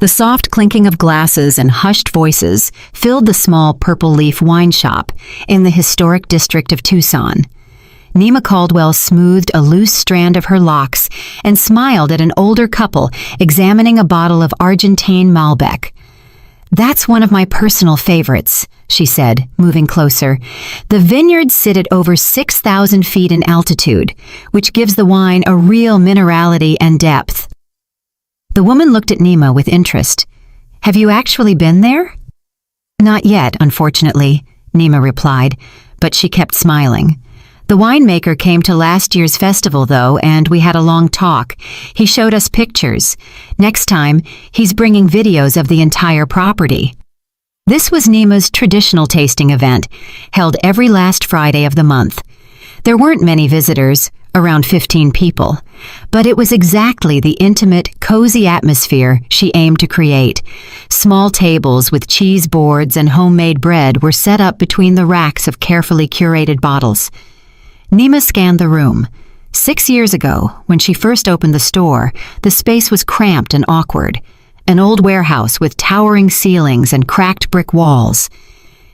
The soft clinking of glasses and hushed voices filled the small Purple Leaf wine shop in the historic district of Tucson. Nima Caldwell smoothed a loose strand of her locks and smiled at an older couple examining a bottle of Argentine Malbec. "That's one of my personal favorites," she said, moving closer. "The vineyards sit at over 6,000 feet in altitude, which gives the wine a real minerality and depth." The woman looked at Nima with interest. "Have you actually been there?" "Not yet, unfortunately," Nima replied, but she kept smiling. "The winemaker came to last year's festival, though, and we had a long talk. He showed us pictures. Next time, he's bringing videos of the entire property." This was Nima's traditional tasting event, held every last Friday of the month. There weren't many visitors, around 15 people, but it was exactly the intimate, cozy atmosphere she aimed to create. Small tables with cheese boards and homemade bread were set up between the racks of carefully curated bottles. Nima scanned the room. 6 years ago, when she first opened the store, the space was cramped and awkward, an old warehouse with towering ceilings and cracked brick walls.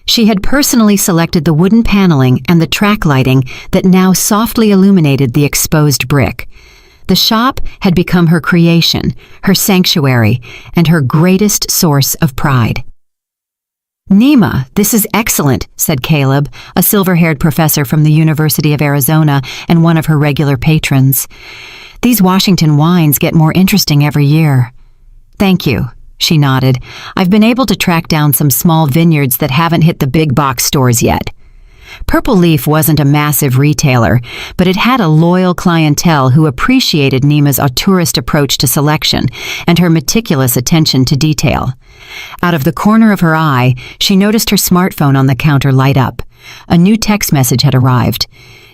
She had personally selected the wooden paneling and the track lighting that now softly illuminated the exposed brick. The shop had become her creation, her sanctuary, and her greatest source of pride. "Nima, this is excellent," said Caleb, a silver-haired professor from the University of Arizona and one of her regular patrons. "These Washington wines get more interesting every year." "Thank you," she nodded. "I've been able to track down some small vineyards that haven't hit the big box stores yet." Purple Leaf wasn't a massive retailer, but it had a loyal clientele who appreciated Nima's auteurist approach to selection and her meticulous attention to detail. Out of the corner of her eye, she noticed her smartphone on the counter light up. A new text message had arrived.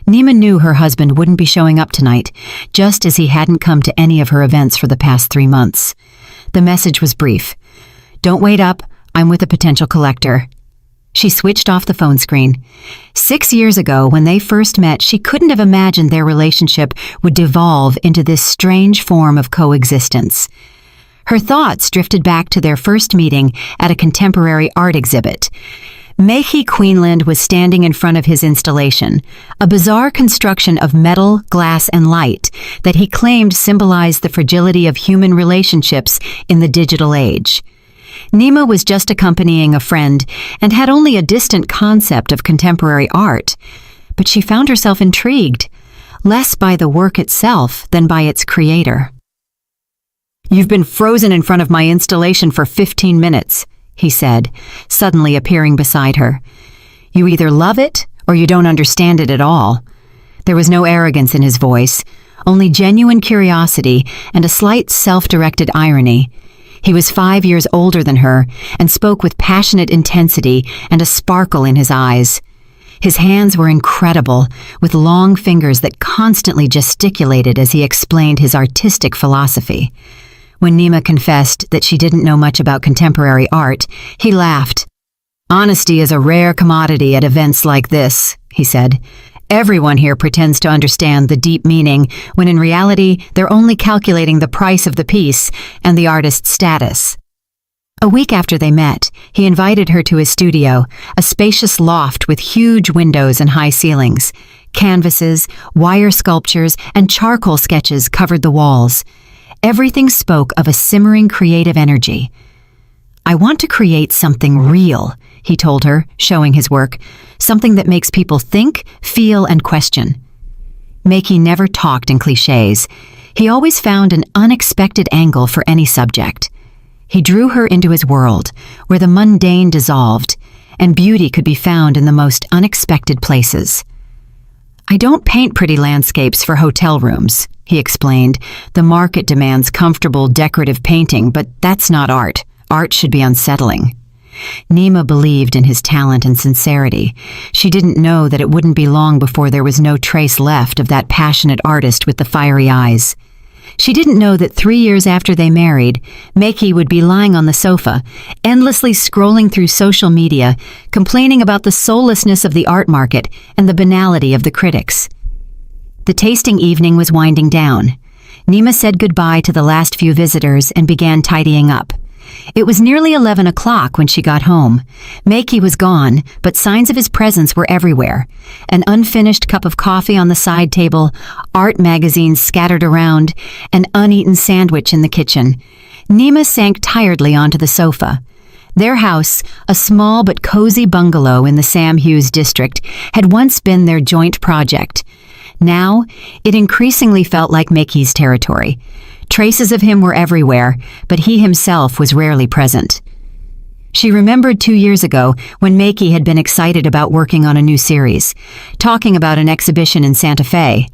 Nima knew her husband wouldn't be showing up tonight, just as he hadn't come to any of her events for the past 3 months. The message was brief. "Don't wait up, I'm with a potential collector." She switched off the phone screen. 6 years ago, when they first met, she couldn't have imagined their relationship would devolve into this strange form of coexistence. Her thoughts drifted back to their first meeting at a contemporary art exhibit. Mehi Queenland was standing in front of his installation, a bizarre construction of metal, glass, and light that he claimed symbolized the fragility of human relationships in the digital age. Nima was just accompanying a friend and had only a distant concept of contemporary art, but she found herself intrigued, less by the work itself than by its creator. "You've been frozen in front of my installation for 15 minutes, he said, suddenly appearing beside her. "You either love it or you don't understand it at all." There was no arrogance in his voice, only genuine curiosity and a slight self-directed irony. He was 5 years older than her and spoke with passionate intensity and a sparkle in his eyes. His hands were incredible, with long fingers that constantly gesticulated as he explained his artistic philosophy. When Nima confessed that she didn't know much about contemporary art, he laughed. "Honesty is a rare commodity at events like this," he said. "Everyone here pretends to understand the deep meaning, when in reality they're only calculating the price of the piece and the artist's status." A week after they met, he invited her to his studio, a spacious loft with huge windows and high ceilings. Canvases, wire sculptures, and charcoal sketches covered the walls. Everything spoke of a simmering creative energy. "I want to create something real," he told her, showing his work, "something that makes people think, feel, and question." Mehi never talked in cliches. He always found an unexpected angle for any subject. He drew her into his world, where the mundane dissolved, and beauty could be found in the most unexpected places. "I don't paint pretty landscapes for hotel rooms," he explained. "The market demands comfortable, decorative painting, but that's not art. Art should be unsettling." Nima believed in his talent and sincerity. She didn't know that it wouldn't be long before there was no trace left of that passionate artist with the fiery eyes. She didn't know that 3 years after they married, Mehi would be lying on the sofa, endlessly scrolling through social media, complaining about the soullessness of the art market and the banality of the critics. The tasting evening was winding down. Nima said goodbye to the last few visitors and began tidying up. It was nearly 11 o'clock when she got home. Makey was gone, but signs of his presence were everywhere. An unfinished cup of coffee on the side table, art magazines scattered around, an uneaten sandwich in the kitchen. Nima sank tiredly onto the sofa. Their house, a small but cozy bungalow in the Sam Hughes district, had once been their joint project. Now, it increasingly felt like Makey's territory. Traces of him were everywhere, but he himself was rarely present. She remembered 2 years ago when Makey had been excited about working on a new series, talking about an exhibition in Santa Fe.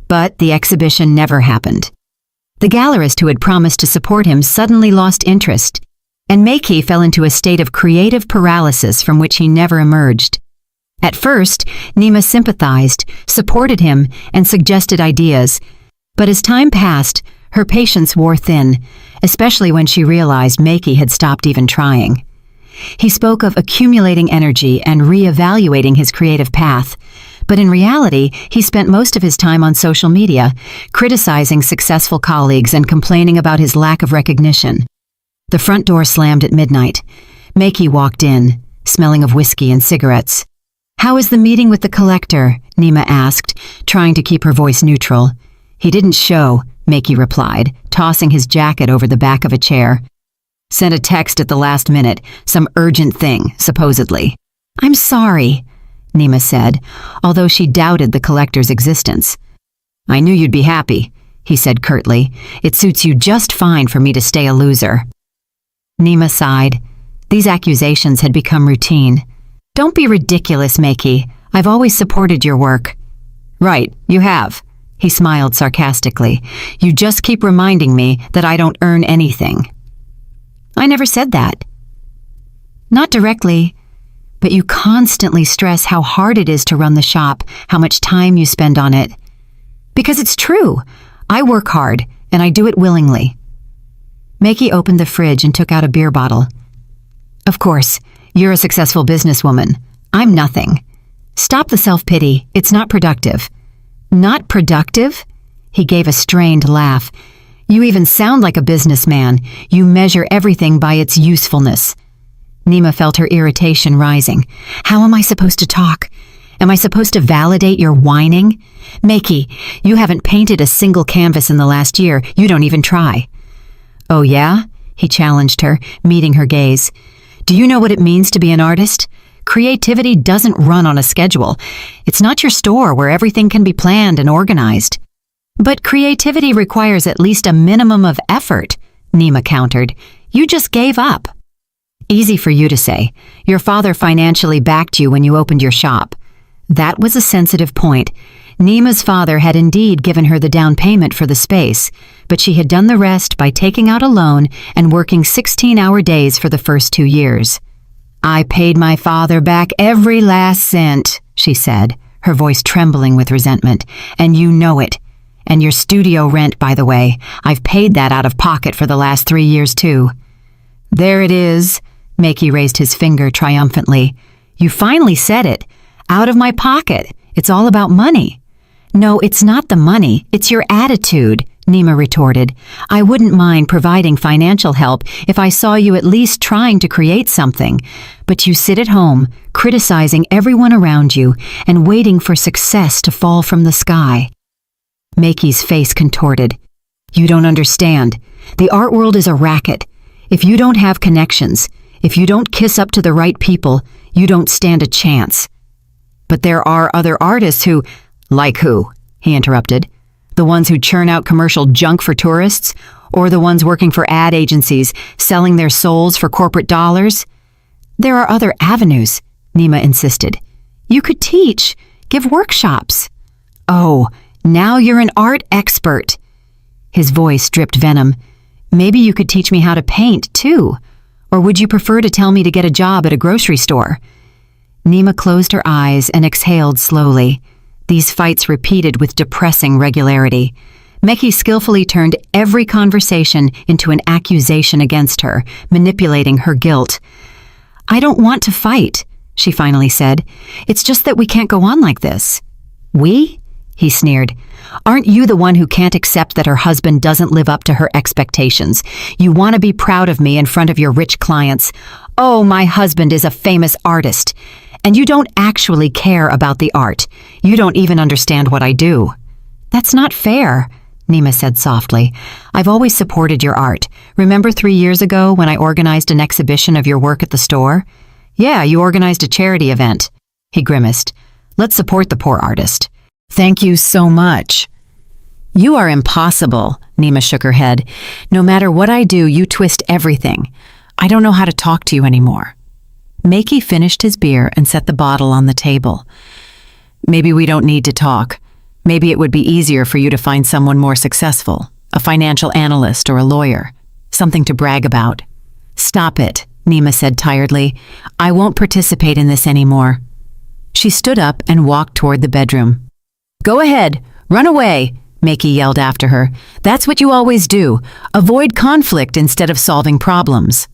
But the exhibition never happened. The gallerist who had promised to support him suddenly lost interest, and Makey fell into a state of creative paralysis from which he never emerged. At first, Nima sympathized, supported him, and suggested ideas, but as time passed, her patience wore thin, especially when she realized Makey had stopped even trying. He spoke of accumulating energy and re-evaluating his creative path, but in reality, he spent most of his time on social media, criticizing successful colleagues and complaining about his lack of recognition. The front door slammed at midnight. Makey walked in, smelling of whiskey and cigarettes. "How is the meeting with the collector?" Nima asked, trying to keep her voice neutral. "He didn't show," Makey replied, tossing his jacket over the back of a chair. "Sent a text at the last minute, some urgent thing, supposedly." "I'm sorry," Nima said, although she doubted the collector's existence. "I knew you'd be happy," he said curtly. "It suits you just fine for me to stay a loser." Nima sighed. These accusations had become routine. "Don't be ridiculous, Makey. I've always supported your work." "Right, you have." He smiled sarcastically. "You just keep reminding me that I don't earn anything." "I never said that." "Not directly, but you constantly stress how hard it is to run the shop, how much time you spend on it." "Because it's true. I work hard, and I do it willingly." Makey opened the fridge and took out a beer bottle. "Of course, you're a successful businesswoman. I'm nothing. Stop the self-pity. It's not productive." "Not productive?" He gave a strained laugh. "You even sound like a businessman. You measure everything by its usefulness." Nima felt her irritation rising. "How am I supposed to talk? Am I supposed to validate your whining? Makey, you haven't painted a single canvas in the last year. You don't even try." "Oh yeah?" He challenged her, meeting her gaze. "Do you know what it means to be an artist? Creativity doesn't run on a schedule. It's not your store where everything can be planned and organized." "But creativity requires at least a minimum of effort," Nima countered. "You just gave up." "Easy for you to say. Your father financially backed you when you opened your shop." That was a sensitive point. Nima's father had indeed given her the down payment for the space, but she had done the rest by taking out a loan and working 16-hour days for the first 2 years. "I paid my father back every last cent," she said, her voice trembling with resentment. "And you know it. And your studio rent, by the way. I've paid that out of pocket for the last 3 years, too." "There it is." Makey raised his finger triumphantly. "You finally said it. Out of my pocket. It's all about money." "No, it's not the money. It's your attitude," Nima retorted. "I wouldn't mind providing financial help if I saw you at least trying to create something. But you sit at home, criticizing everyone around you and waiting for success to fall from the sky." Makey's face contorted. "You don't understand. The art world is a racket. If you don't have connections, if you don't kiss up to the right people, you don't stand a chance." "But there are other artists who—" "Like who?" he interrupted. "The ones who churn out commercial junk for tourists? Or the ones working for ad agencies, selling their souls for corporate dollars?" "There are other avenues," Nima insisted. "You could teach, give workshops." "Oh, now you're an art expert." His voice dripped venom. "Maybe you could teach me how to paint, too. Or would you prefer to tell me to get a job at a grocery store?" Nima closed her eyes and exhaled slowly. These fights repeated with depressing regularity. Makey skillfully turned every conversation into an accusation against her, manipulating her guilt. "I don't want to fight," she finally said. "It's just that we can't go on like this." "We?" he sneered. "Aren't you the one who can't accept that her husband doesn't live up to her expectations? You want to be proud of me in front of your rich clients. Oh, my husband is a famous artist. And you don't actually care about the art. You don't even understand what I do." "That's not fair," Nima said softly. "I've always supported your art. Remember 3 years ago when I organized an exhibition of your work at the store?" "Yeah, you organized a charity event." He grimaced. "Let's support the poor artist." "Thank you so much." "You are impossible," Nima shook her head. "No matter what I do, you twist everything. I don't know how to talk to you anymore." Makey finished his beer and set the bottle on the table. "Maybe we don't need to talk. Maybe it would be easier for you to find someone more successful, a financial analyst or a lawyer, something to brag about." "Stop it," Nima said tiredly. "I won't participate in this anymore." She stood up and walked toward the bedroom. "Go ahead, run away," Makey yelled after her. "That's what you always do. Avoid conflict instead of solving problems."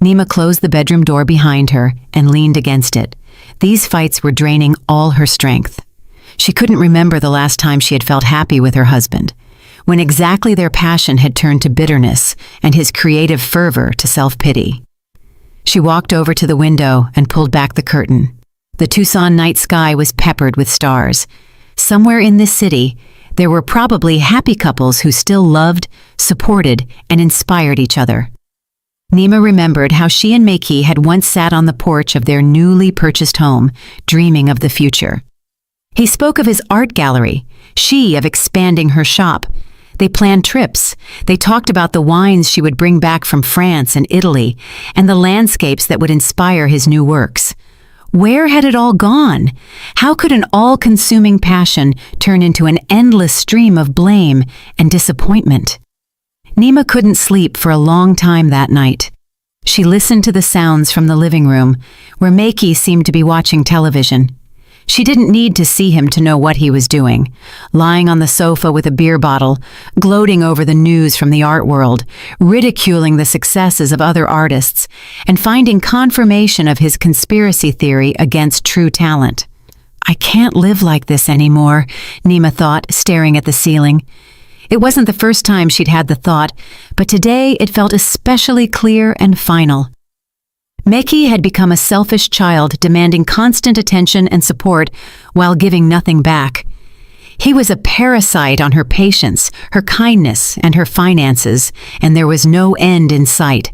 Nima closed the bedroom door behind her and leaned against it. These fights were draining all her strength. She couldn't remember the last time she had felt happy with her husband, when exactly their passion had turned to bitterness and his creative fervor to self-pity. She walked over to the window and pulled back the curtain. The Tucson night sky was peppered with stars. Somewhere in this city, there were probably happy couples who still loved, supported, and inspired each other. Nima remembered how she and Makey had once sat on the porch of their newly purchased home, dreaming of the future. He spoke of his art gallery, she of expanding her shop. They planned trips. They talked about the wines she would bring back from France and Italy, and the landscapes that would inspire his new works. Where had it all gone? How could an all-consuming passion turn into an endless stream of blame and disappointment? Nima couldn't sleep for a long time that night. She listened to the sounds from the living room, where Makey seemed to be watching television. She didn't need to see him to know what he was doing, lying on the sofa with a beer bottle, gloating over the news from the art world, ridiculing the successes of other artists, and finding confirmation of his conspiracy theory against true talent. "I can't live like this anymore," Nima thought, staring at the ceiling. It wasn't the first time she'd had the thought, but today it felt especially clear and final. Makey had become a selfish child demanding constant attention and support while giving nothing back. He was a parasite on her patience, her kindness, and her finances, and there was no end in sight.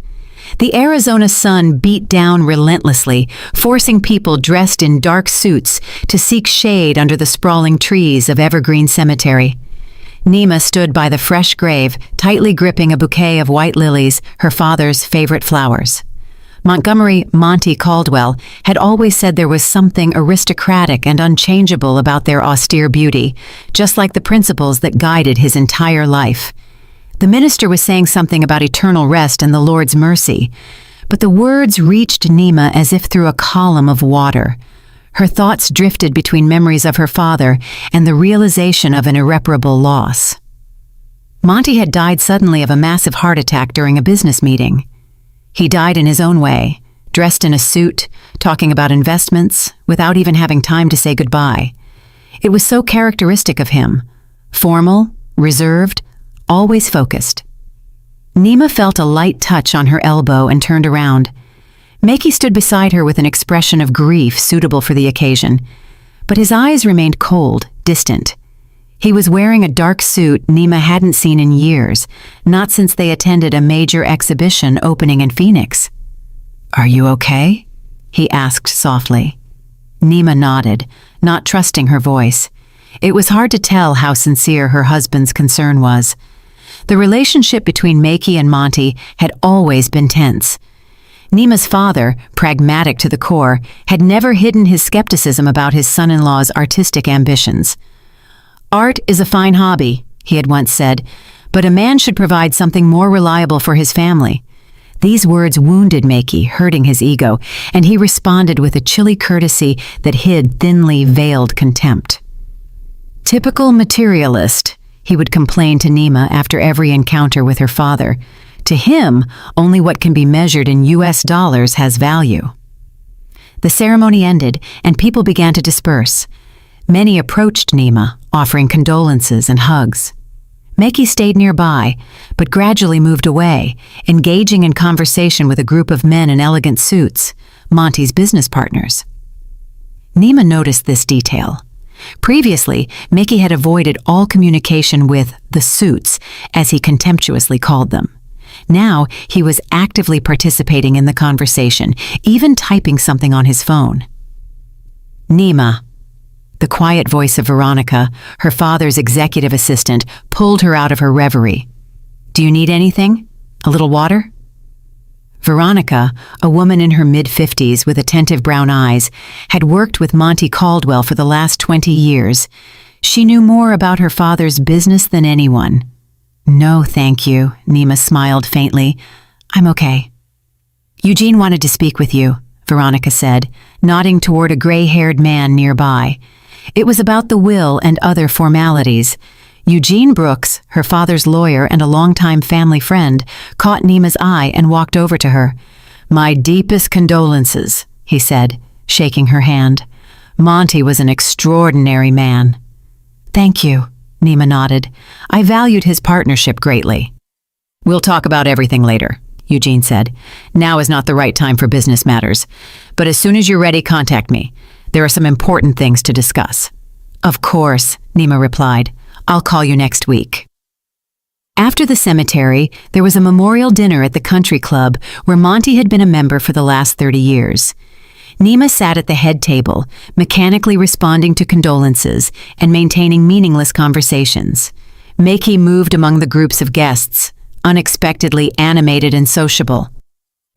The Arizona sun beat down relentlessly, forcing people dressed in dark suits to seek shade under the sprawling trees of Evergreen Cemetery. Nima stood by the fresh grave, tightly gripping a bouquet of white lilies, her father's favorite flowers. Montgomery Monty Caldwell had always said there was something aristocratic and unchangeable about their austere beauty, just like the principles that guided his entire life. The minister was saying something about eternal rest and the Lord's mercy, but the words reached Nima as if through a column of water. Her thoughts drifted between memories of her father and the realization of an irreparable loss. Monty had died suddenly of a massive heart attack during a business meeting. He died in his own way, dressed in a suit, talking about investments, without even having time to say goodbye. It was so characteristic of him, formal, reserved, always focused. Nima felt a light touch on her elbow and turned around. Makey stood beside her with an expression of grief suitable for the occasion, but his eyes remained cold, distant. He was wearing a dark suit Nima hadn't seen in years, not since they attended a major exhibition opening in Phoenix. "Are you okay?" he asked softly. Nima nodded, not trusting her voice. It was hard to tell how sincere her husband's concern was. The relationship between Makey and Monty had always been tense. Nima's father, pragmatic to the core, had never hidden his skepticism about his son-in-law's artistic ambitions. "Art is a fine hobby," he had once said, "but a man should provide something more reliable for his family." These words wounded Makey, hurting his ego, and he responded with a chilly courtesy that hid thinly veiled contempt. "Typical materialist," he would complain to Nima after every encounter with her father. "To him, only what can be measured in US dollars has value." The ceremony ended, and people began to disperse. Many approached Nima, offering condolences and hugs. Meki stayed nearby, but gradually moved away, engaging in conversation with a group of men in elegant suits, Monty's business partners. Nima noticed this detail. Previously, Meki had avoided all communication with the suits, as he contemptuously called them. Now, he was actively participating in the conversation, even typing something on his phone. Nima. The quiet voice of Veronica, her father's executive assistant, pulled her out of her reverie. Do you need anything? A little water? Veronica, a woman in her mid-50s with attentive brown eyes, had worked with Monty Caldwell for the last 20 years. She knew more about her father's business than anyone. No, thank you, Nima smiled faintly. I'm okay. Eugene wanted to speak with you, Veronica said, nodding toward a gray-haired man nearby. It was about the will and other formalities. Eugene Brooks, her father's lawyer and a longtime family friend, caught Nima's eye and walked over to her. My deepest condolences, he said, shaking her hand. Monty was an extraordinary man. Thank you, Nima nodded. I valued his partnership greatly. We'll talk about everything later, Eugene said. Now is not the right time for business matters, but as soon as you're ready, contact me. There are some important things to discuss. Of course, Nima replied. I'll call you next week. After the cemetery, there was a memorial dinner at the country club where Monty had been a member for the last 30 years. Nima sat at the head table, mechanically responding to condolences and maintaining meaningless conversations. Meki moved among the groups of guests, unexpectedly animated and sociable.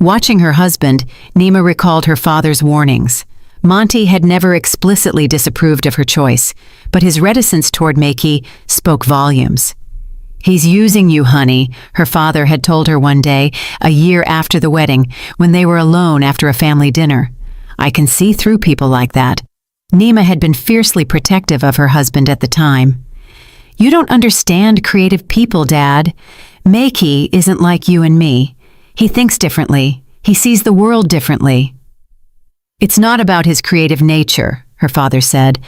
Watching her husband, Nima recalled her father's warnings. Monty had never explicitly disapproved of her choice, but his reticence toward Meki spoke volumes. He's using you, honey, her father had told her one day, a year after the wedding, when they were alone after a family dinner. I can see through people like that. Nima had been fiercely protective of her husband at the time. You don't understand creative people, Dad. Meki isn't like you and me. He thinks differently. He sees the world differently. It's not about his creative nature, her father said.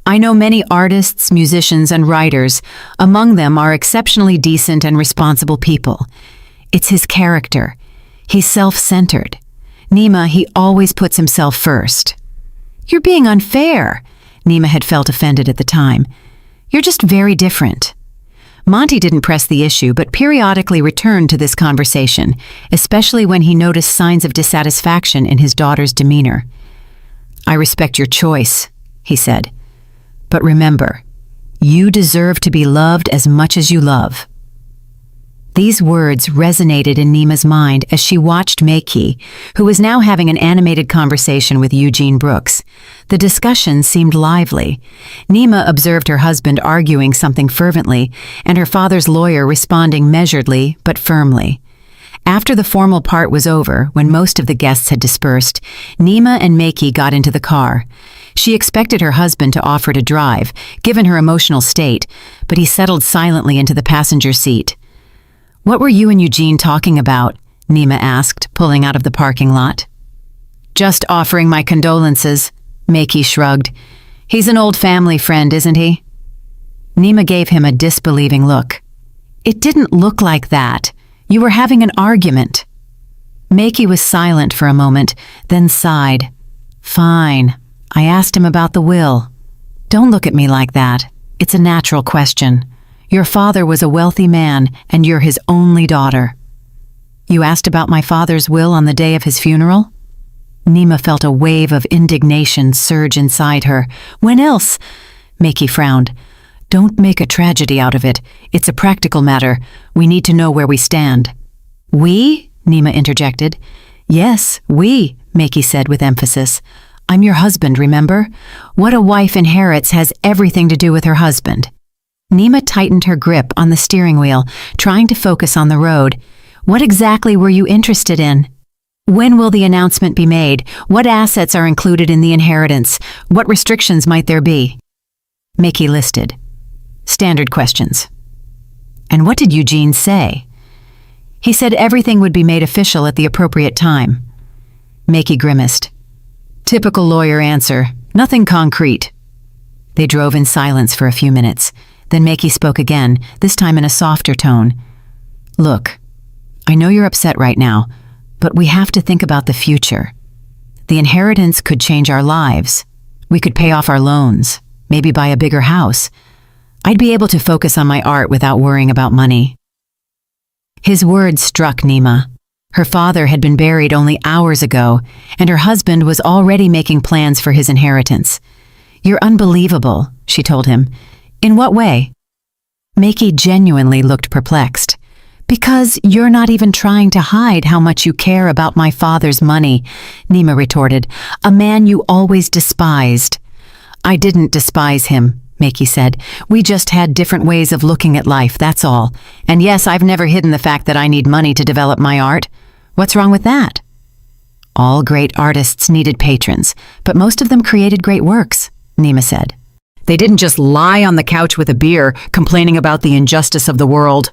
I know many artists, musicians, and writers. Among them are exceptionally decent and responsible people. It's his character. He's self-centered. Nima, he always puts himself first. You're being unfair. Nima had felt offended at the time. You're just very different. Monty didn't press the issue, but periodically returned to this conversation, especially when he noticed signs of dissatisfaction in his daughter's demeanor. I respect your choice, he said. But remember, you deserve to be loved as much as you love. These words resonated in Nima's mind as she watched Meki, who was now having an animated conversation with Eugene Brooks. The discussion seemed lively. Nima observed her husband arguing something fervently, and her father's lawyer responding measuredly but firmly. After the formal part was over, when most of the guests had dispersed, Nima and Meki got into the car. She expected her husband to offer to drive, given her emotional state, but he settled silently into the passenger seat. What were you and Eugene talking about? Nima asked, pulling out of the parking lot. Just offering my condolences, Meki shrugged. He's an old family friend, isn't he? Nima gave him a disbelieving look. It didn't look like that. You were having an argument. Meki was silent for a moment, then sighed. Fine. I asked him about the will. Don't look at me like that. It's a natural question. Your father was a wealthy man, and you're his only daughter. You asked about my father's will on the day of his funeral? Nima felt a wave of indignation surge inside her. When else? Meki frowned. Don't make a tragedy out of it. It's a practical matter. We need to know where we stand. We? Nima interjected. Yes, we, Meki said with emphasis. I'm your husband, remember? What a wife inherits has everything to do with her husband. Nima tightened her grip on the steering wheel, trying to focus on the road. What exactly were you interested in? When will the announcement be made? What assets are included in the inheritance? What restrictions might there be? Meki listed. Standard questions. And what did Eugene say? He said everything would be made official at the appropriate time. Meki grimaced. Typical lawyer answer. Nothing concrete. They drove in silence for a few minutes. Then Meki spoke again, this time in a softer tone. Look, I know you're upset right now, but we have to think about the future. The inheritance could change our lives. We could pay off our loans, maybe buy a bigger house. I'd be able to focus on my art without worrying about money. His words struck Nima. Her father had been buried only hours ago, and her husband was already making plans for his inheritance. You're unbelievable, she told him. In what way? Meki genuinely looked perplexed. Because you're not even trying to hide how much you care about my father's money, Nima retorted, a man you always despised. I didn't despise him, Meki said. We just had different ways of looking at life, that's all. And yes, I've never hidden the fact that I need money to develop my art. What's wrong with that? All great artists needed patrons, but most of them created great works, Nima said. They didn't just lie on the couch with a beer, complaining about the injustice of the world.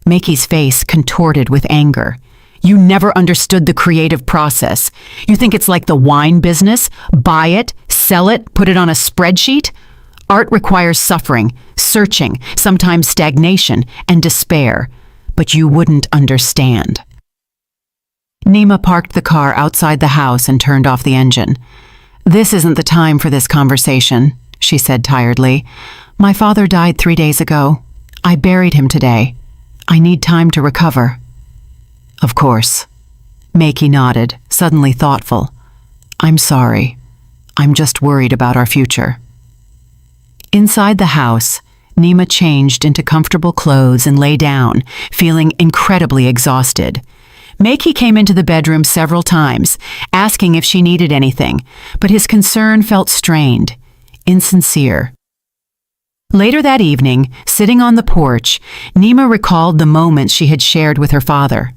Meki's face contorted with anger. You never understood the creative process. You think it's like the wine business? Buy it, sell it, put it on a spreadsheet? Art requires suffering, searching, sometimes stagnation, and despair. But you wouldn't understand. Nima parked the car outside the house and turned off the engine. This isn't the time for this conversation, she said tiredly. My father died 3 days ago. I buried him today. I need time to recover. Of course. Meki nodded, suddenly thoughtful. I'm sorry. I'm just worried about our future. Inside the house, Nima changed into comfortable clothes and lay down, feeling incredibly exhausted. Meki came into the bedroom several times, asking if she needed anything, but his concern felt strained, insincere. Later that evening, sitting on the porch, Nima recalled the moments she had shared with her father.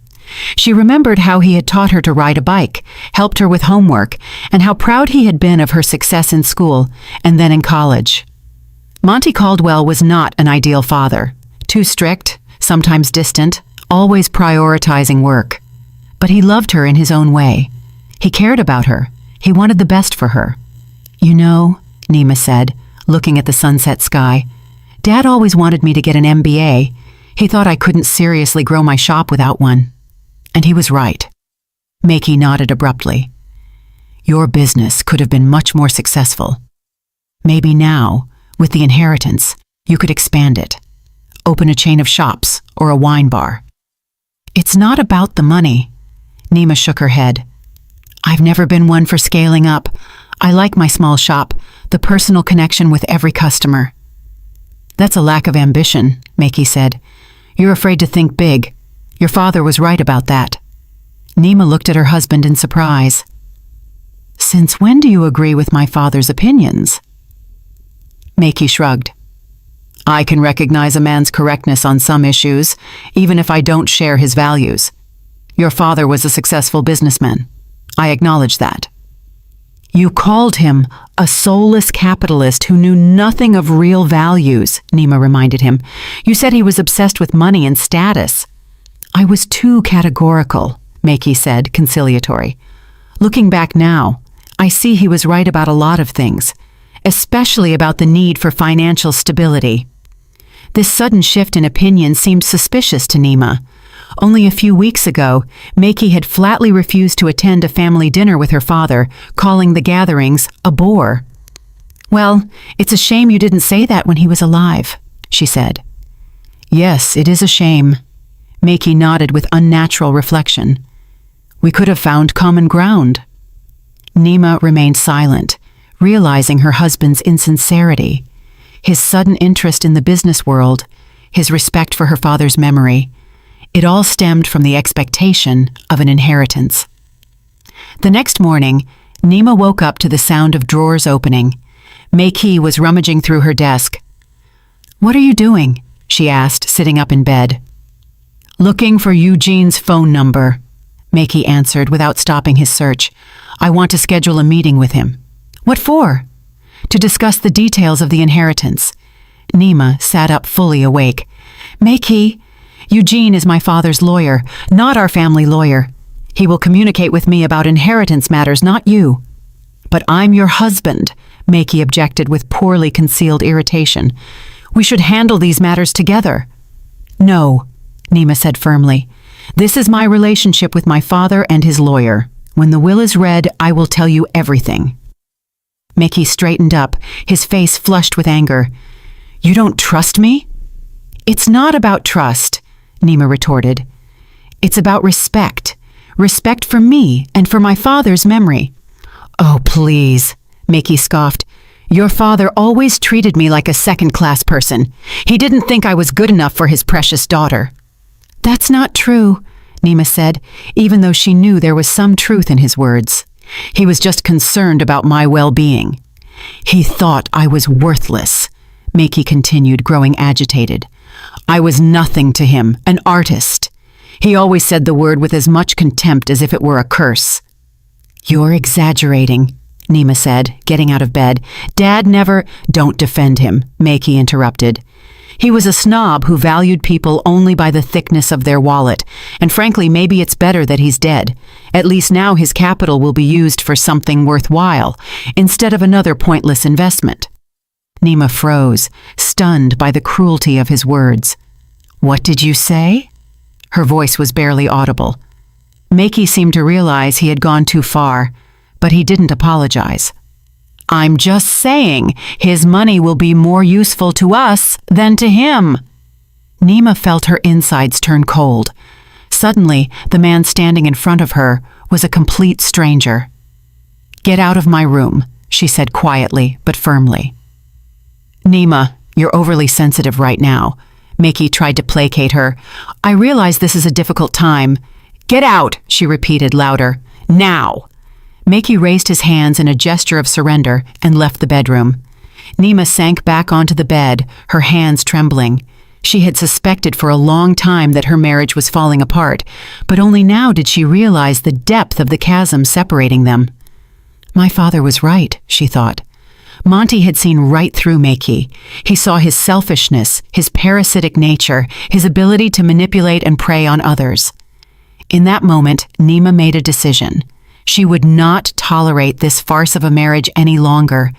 She remembered how he had taught her to ride a bike, helped her with homework, and how proud he had been of her success in school and then in college. Monty Caldwell was not an ideal father, too strict, sometimes distant, always prioritizing work. But he loved her in his own way. He cared about her. He wanted the best for her. You know, Nima said, looking at the sunset sky, Dad always wanted me to get an MBA. He thought I couldn't seriously grow my shop without one. And he was right. Meki nodded abruptly. Your business could have been much more successful. Maybe now, with the inheritance, you could expand it. Open a chain of shops or a wine bar. It's not about the money. Nima shook her head. I've never been one for scaling up. I like my small shop, the personal connection with every customer. That's a lack of ambition, Meki said. You're afraid to think big. Your father was right about that. Nima looked at her husband in surprise. Since when do you agree with my father's opinions? Meki shrugged. I can recognize a man's correctness on some issues, even if I don't share his values. Your father was a successful businessman. I acknowledge that. You called him a soulless capitalist who knew nothing of real values, Nima reminded him. You said he was obsessed with money and status. I was too categorical, Meki said, conciliatory. Looking back now, I see he was right about a lot of things, especially about the need for financial stability. This sudden shift in opinion seemed suspicious to Nima. Only a few weeks ago, Meki had flatly refused to attend a family dinner with her father, calling the gatherings a bore. Well, it's a shame you didn't say that when he was alive, she said. Yes, it is a shame. Meki nodded with unnatural reflection. We could have found common ground. Nima remained silent, realizing her husband's insincerity, his sudden interest in the business world, his respect for her father's memory. It all stemmed from the expectation of an inheritance. The next morning, Nima woke up to the sound of drawers opening. Meki was rummaging through her desk. What are you doing? She asked, sitting up in bed. Looking for Eugene's phone number, Meki answered without stopping his search. I want to schedule a meeting with him. What for? To discuss the details of the inheritance. Nima sat up fully awake. Meki, Eugene is my father's lawyer, not our family lawyer. He will communicate with me about inheritance matters, not you. But I'm your husband, Maki objected with poorly concealed irritation. "We should handle these matters together." "No," Nima said firmly. "This is my relationship with my father and his lawyer. When the will is read, I will tell you everything." Maki straightened up, his face flushed with anger. "You don't trust me?" "It's not about trust," Nima retorted. "It's about respect. Respect for me and for my father's memory." "Oh, please," Maki scoffed. "Your father always treated me like a second-class person. He didn't think I was good enough for his precious daughter." "That's not true," Nima said, even though she knew there was some truth in his words. "He was just concerned about my well-being." "He thought I was worthless," Maki continued, growing agitated. "I was nothing to him, an artist. He always said the word with as much contempt as if it were a curse." "You're exaggerating," Nima said, getting out of bed. "Dad never—" "Don't defend him," Maki interrupted. "He was a snob who valued people only by the thickness of their wallet, and frankly, maybe it's better that he's dead. At least now his capital will be used for something worthwhile, instead of another pointless investment." Nima froze, stunned by the cruelty of his words. "What did you say?" Her voice was barely audible. Maki seemed to realize he had gone too far, but he didn't apologize. "I'm just saying, his money will be more useful to us than to him." Nima felt her insides turn cold. Suddenly, the man standing in front of her was a complete stranger. "Get out of my room," she said quietly but firmly. "Nima, you're overly sensitive right now." Maki tried to placate her. "I realize this is a difficult time." "Get out," she repeated louder. "Now." Maki raised his hands in a gesture of surrender and left the bedroom. Nima sank back onto the bed, her hands trembling. She had suspected for a long time that her marriage was falling apart, but only now did she realize the depth of the chasm separating them. My father was right, she thought. Monty had seen right through Maki. He saw his selfishness, his parasitic nature, his ability to manipulate and prey on others. In that moment, Nima made a decision. She would not tolerate this farce of a marriage any longer.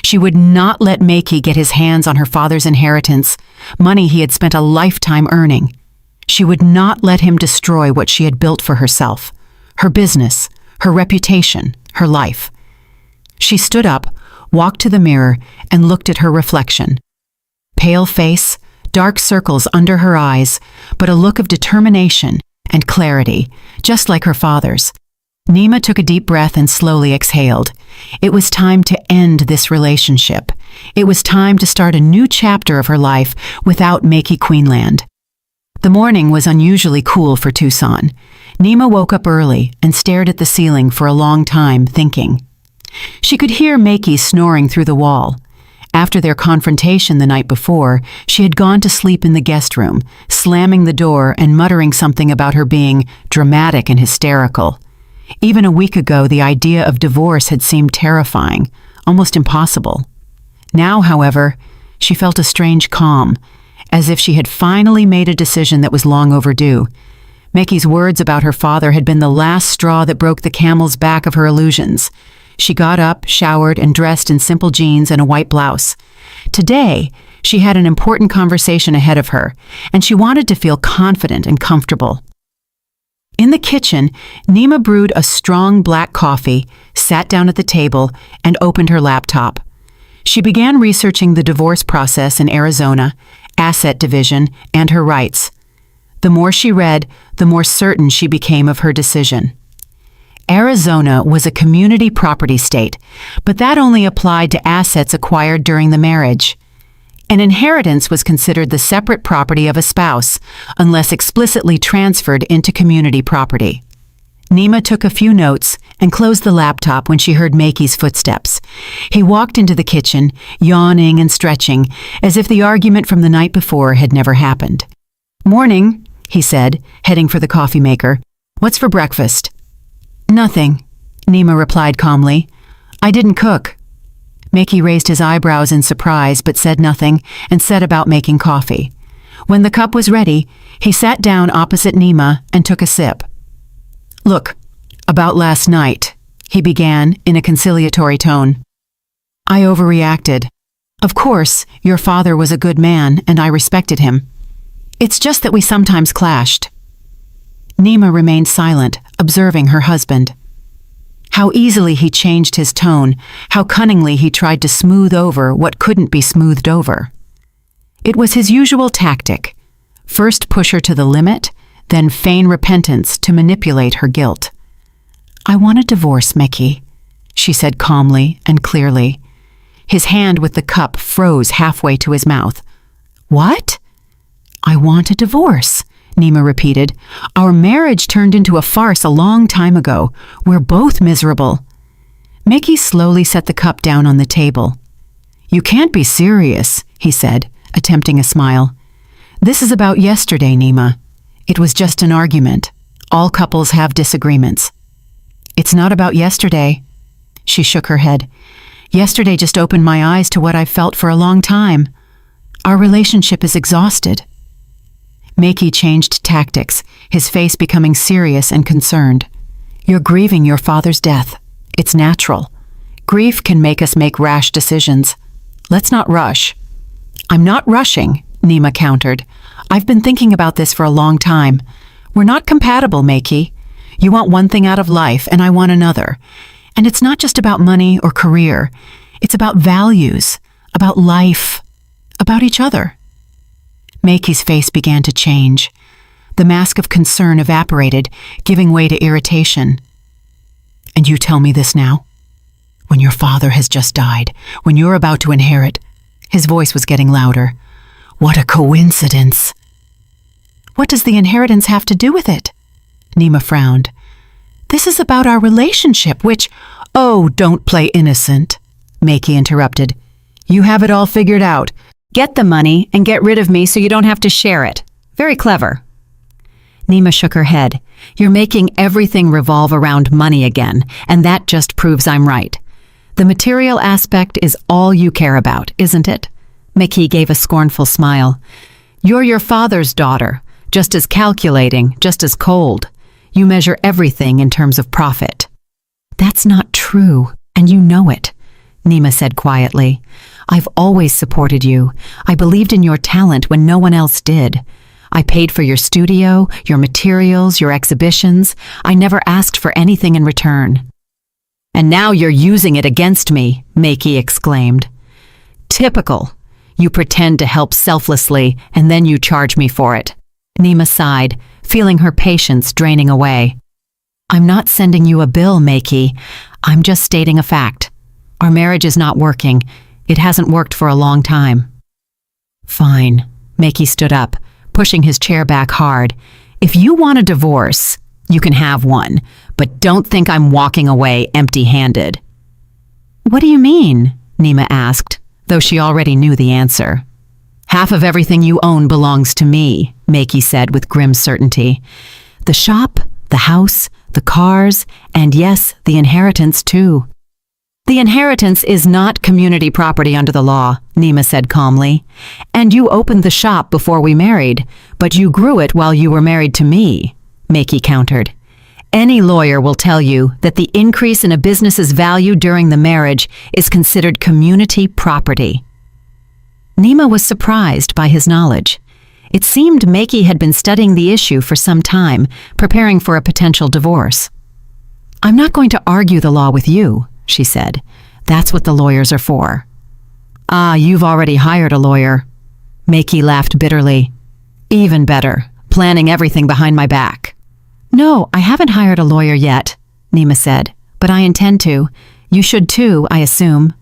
She would not let Maki get his hands on her father's inheritance, money he had spent a lifetime earning. She would not let him destroy what she had built for herself, her business, her reputation, her life. She stood up, walked to the mirror, and looked at her reflection. Pale face, dark circles under her eyes, but a look of determination and clarity, just like her father's. Nima took a deep breath and slowly exhaled. It was time to end this relationship. It was time to start a new chapter of her life without Maki Queenland. The morning was unusually cool for Tucson. Nima woke up early and stared at the ceiling for a long time, thinking. She could hear Maki snoring through the wall. After their confrontation the night before, she had gone to sleep in the guest room, slamming the door and muttering something about her being dramatic and hysterical. Even a week ago, the idea of divorce had seemed terrifying, almost impossible. Now, however, she felt a strange calm, as if she had finally made a decision that was long overdue. Maki's words about her father had been the last straw that broke the camel's back of her illusions. She got up, showered, and dressed in simple jeans and a white blouse. Today, she had an important conversation ahead of her, and she wanted to feel confident and comfortable. In the kitchen, Nima brewed a strong black coffee, sat down at the table, and opened her laptop. She began researching the divorce process in Arizona, asset division, and her rights. The more she read, the more certain she became of her decision. Arizona was a community property state, but that only applied to assets acquired during the marriage. An inheritance was considered the separate property of a spouse, unless explicitly transferred into community property. Nima took a few notes and closed the laptop when she heard Maki's footsteps. He walked into the kitchen, yawning and stretching, as if the argument from the night before had never happened. "Morning," he said, heading for the coffee maker. "What's for breakfast?" "Nothing," Nima replied calmly. "I didn't cook." Maki raised his eyebrows in surprise but said nothing and set about making coffee. When the cup was ready, he sat down opposite Nima and took a sip. "Look, about last night," he began in a conciliatory tone. I overreacted. Of course, your father was a good man and I respected him. It's just that we sometimes clashed. Nima remained silent, observing her husband. How easily he changed his tone, how cunningly he tried to smooth over what couldn't be smoothed over. It was his usual tactic. First push her to the limit, then feign repentance to manipulate her guilt. I want a divorce, Meki, she said calmly and clearly. His hand with the cup froze halfway to his mouth. What? I want a divorce, Nima repeated. Our marriage turned into a farce a long time ago. We're both miserable. Meki slowly set the cup down on the table. You can't be serious, he said, attempting a smile. This is about yesterday, Nima. It was just an argument. All couples have disagreements. It's not about yesterday. She shook her head. Yesterday just opened my eyes to what I've felt for a long time. Our relationship is exhausted. Meki changed tactics, his face becoming serious and concerned. You're grieving your father's death. It's natural. Grief can make us make rash decisions. Let's not rush. I'm not rushing, Nima countered. I've been thinking about this for a long time. We're not compatible, Meki. You want one thing out of life and I want another. And it's not just about money or career. It's about values, about life, about each other. Meki's face began to change. The mask of concern evaporated, giving way to irritation. And you tell me this now? When your father has just died, when you're about to inherit. His voice was getting louder. What a coincidence. What does the inheritance have to do with it? Nima frowned. This is about our relationship, which... Oh, don't play innocent, Meki interrupted. You have it all figured out. Get the money and get rid of me so you don't have to share it. Very clever. Nima shook her head. You're making everything revolve around money again, and that just proves I'm right. The material aspect is all you care about, isn't it? Meki gave a scornful smile. You're your father's daughter, just as calculating, just as cold. You measure everything in terms of profit. That's not true, and you know it, Nima said quietly. I've always supported you. I believed in your talent when no one else did. I paid for your studio, your materials, your exhibitions. I never asked for anything in return. And now you're using it against me, Meki exclaimed. Typical. You pretend to help selflessly, and then you charge me for it. Nima sighed, feeling her patience draining away. I'm not sending you a bill, Meki. I'm just stating a fact. Our marriage is not working. It hasn't worked for a long time. Fine. Meki stood up, pushing his chair back hard. If you want a divorce, you can have one, but don't think I'm walking away empty-handed. What do you mean? Nima asked, though she already knew the answer. Half of everything you own belongs to me, Meki said with grim certainty. The shop, the house, the cars, and yes, the inheritance too. The inheritance is not community property under the law, Nima said calmly. And you opened the shop before we married, but you grew it while you were married to me, Meki countered. Any lawyer will tell you that the increase in a business's value during the marriage is considered community property. Nima was surprised by his knowledge. It seemed Meki had been studying the issue for some time, preparing for a potential divorce. I'm not going to argue the law with you, she said. That's what the lawyers are for. Ah, you've already hired a lawyer. Meki laughed bitterly. Even better, planning everything behind my back. No, I haven't hired a lawyer yet, Nima said, but I intend to. You should too, I assume.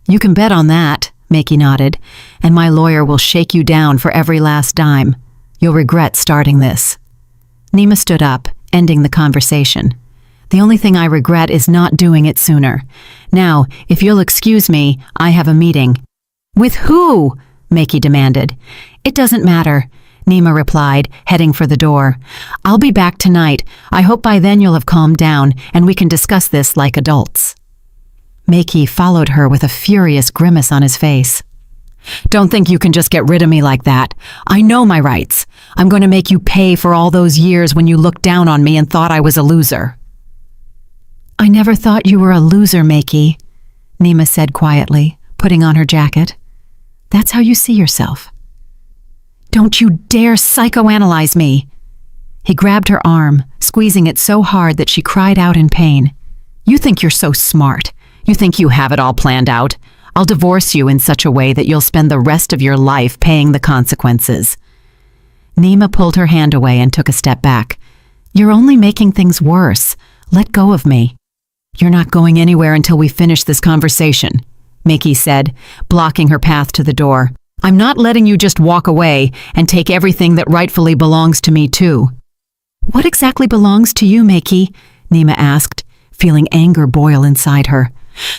You can bet on that, Meki nodded, and my lawyer will shake you down for every last dime. You'll regret starting this. Nima stood up, ending the conversation. The only thing I regret is not doing it sooner. Now, if you'll excuse me, I have a meeting. With who? Meki demanded. It doesn't matter, Nima replied, heading for the door. I'll be back tonight. I hope by then you'll have calmed down and we can discuss this like adults. Meki followed her with a furious grimace on his face. Don't think you can just get rid of me like that. I know my rights. I'm going to make you pay for all those years when you looked down on me and thought I was a loser. I never thought you were a loser, Meki, Nima said quietly. putting on her jacket. That's how you see yourself. Don't you dare psychoanalyze me. He grabbed her arm, squeezing it so hard that she cried out in pain. You think you're so smart. You think you have it all planned out. I'll divorce you in such a way that you'll spend the rest of your life paying the consequences. Nima pulled her hand away and took a step back. You're only making things worse. Let go of me. You're not going anywhere until we finish this conversation, Miki said, blocking her path to the door. I'm not letting you just walk away and take everything that rightfully belongs to me too. What exactly belongs to you, Miki? Nima asked, feeling anger boil inside her.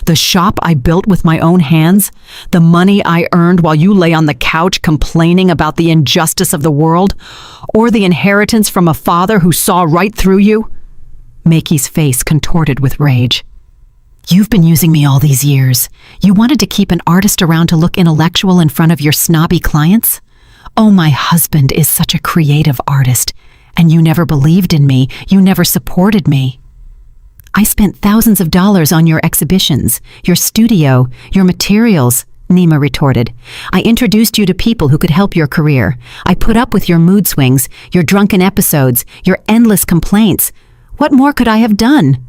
The shop I built with my own hands? The money I earned while you lay on the couch complaining about the injustice of the world? Or the inheritance from a father who saw right through you? Miki's face contorted with rage. You've been using me all these years. You wanted to keep an artist around to look intellectual in front of your snobby clients? Oh, my husband is such a creative artist, and you never believed in me. You never supported me. I spent thousands of dollars on your exhibitions, your studio, your materials, Nima retorted. I introduced you to people who could help your career. I put up with your mood swings, your drunken episodes, your endless complaints. What more could I have done?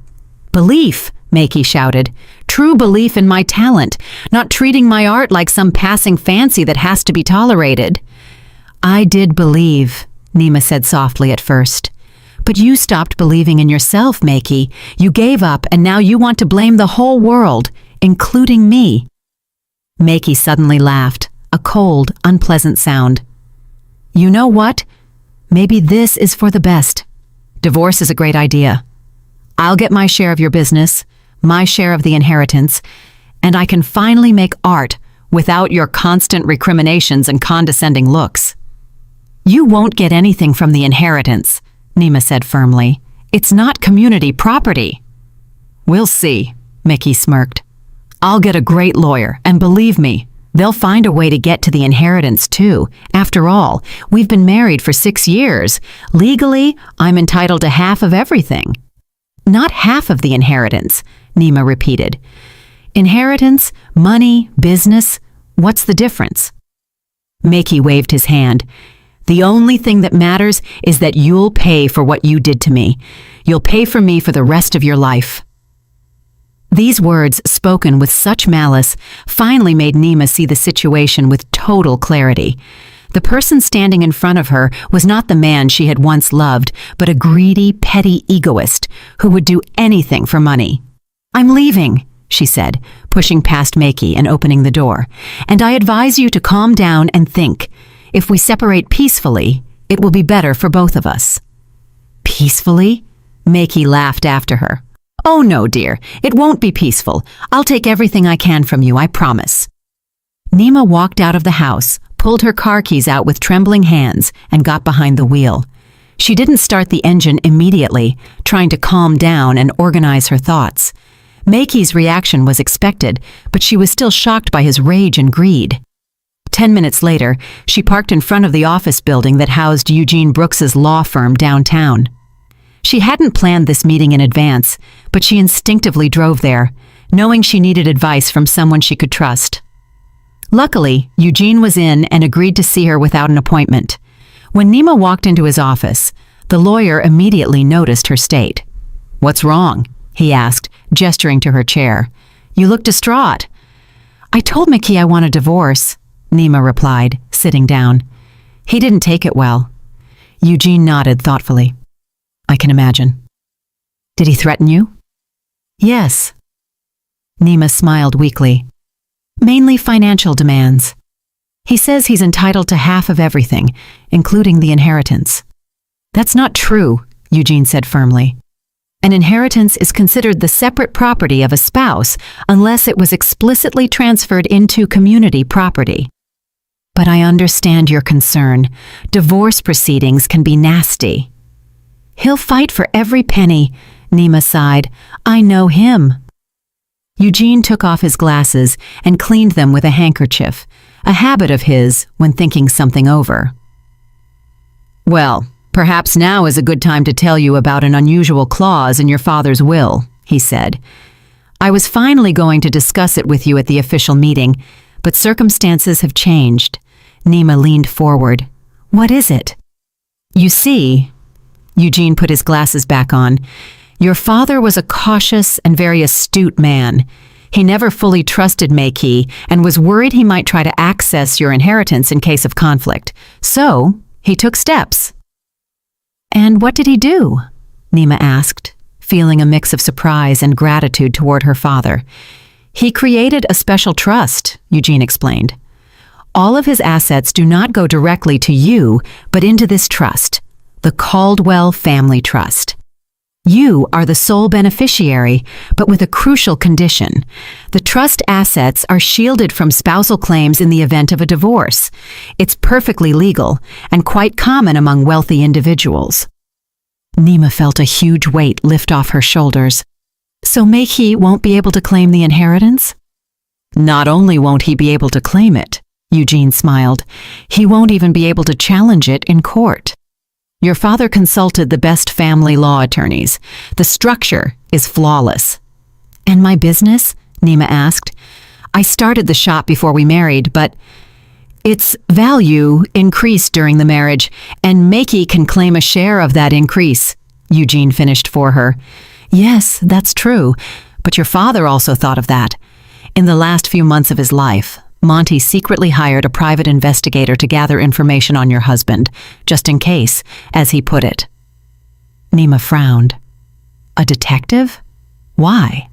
Belief, Miki shouted. True belief in my talent, not treating my art like some passing fancy that has to be tolerated. I did believe, Nima said softly at first. But you stopped believing in yourself, Miki. You gave up, and now you want to blame the whole world, including me. Miki suddenly laughed, a cold, unpleasant sound. You know what? Maybe this is for the best. Divorce is a great idea. I'll get my share of your business, my share of the inheritance, and I can finally make art without your constant recriminations and condescending looks. You won't get anything from the inheritance, Nima said firmly. It's not community property. We'll see, Miki smirked. I'll get a great lawyer, and believe me, they'll find a way to get to the inheritance too. After all, we've been married for 6 years. Legally, I'm entitled to half of everything. Not half of the inheritance, Nima repeated. Inheritance, money, business, what's the difference? Miki waved his hand. The only thing that matters is that you'll pay for what you did to me. You'll pay for me for the rest of your life. These words, spoken with such malice, finally made Nima see the situation with total clarity. The person standing in front of her was not the man she had once loved, but a greedy, petty egoist who would do anything for money. I'm leaving, she said, pushing past Miki and opening the door. And I advise you to calm down and think. If we separate peacefully, it will be better for both of us. Peacefully? Miki laughed after her. Oh no, dear, it won't be peaceful. I'll take everything I can from you, I promise. Nima walked out of the house, pulled her car keys out with trembling hands, and got behind the wheel. She didn't start the engine immediately, trying to calm down and organize her thoughts. Miki's reaction was expected, but she was still shocked by his rage and greed. 10 minutes later, she parked in front of the office building that housed Eugene Brooks's law firm downtown. She hadn't planned this meeting in advance, but she instinctively drove there, knowing she needed advice from someone she could trust. Luckily, Eugene was in and agreed to see her without an appointment. When Nima walked into his office, the lawyer immediately noticed her state. What's wrong? He asked, gesturing to her chair. You look distraught. I told Miki I want a divorce, Nima replied, sitting down. He didn't take it well. Eugene nodded thoughtfully. I can imagine. Did he threaten you? Yes. Nima smiled weakly. Mainly financial demands. He says he's entitled to half of everything, including the inheritance. That's not true, Eugene said firmly. An inheritance is considered the separate property of a spouse unless it was explicitly transferred into community property. But I understand your concern. Divorce proceedings can be nasty. He'll fight for every penny, Nima sighed. I know him. Eugene took off his glasses and cleaned them with a handkerchief, a habit of his when thinking something over. Well, perhaps now is a good time to tell you about an unusual clause in your father's will, he said. I was finally going to discuss it with you at the official meeting, but circumstances have changed. Nima leaned forward. What is it? You see, Eugene put his glasses back on, your father was a cautious and very astute man. He never fully trusted Meiki and was worried he might try to access your inheritance in case of conflict. So, he took steps. And what did he do? Nima asked, feeling a mix of surprise and gratitude toward her father. He created a special trust, Eugene explained. All of his assets do not go directly to you, but into this trust, the Caldwell Family Trust. You are the sole beneficiary, but with a crucial condition. The trust assets are shielded from spousal claims in the event of a divorce. It's perfectly legal and quite common among wealthy individuals. Nima felt a huge weight lift off her shoulders. So Meiki won't be able to claim the inheritance? Not only won't he be able to claim it, Eugene smiled, he won't even be able to challenge it in court. Your father consulted the best family law attorneys. The structure is flawless. And my business? Nima asked. I started the shop before we married, but its value increased during the marriage, and Meiki can claim a share of that increase, Eugene finished for her. Yes, that's true, but your father also thought of that. In the last few months of his life, Monty secretly hired a private investigator to gather information on your husband, just in case, as he put it. Nima frowned. A detective? Why?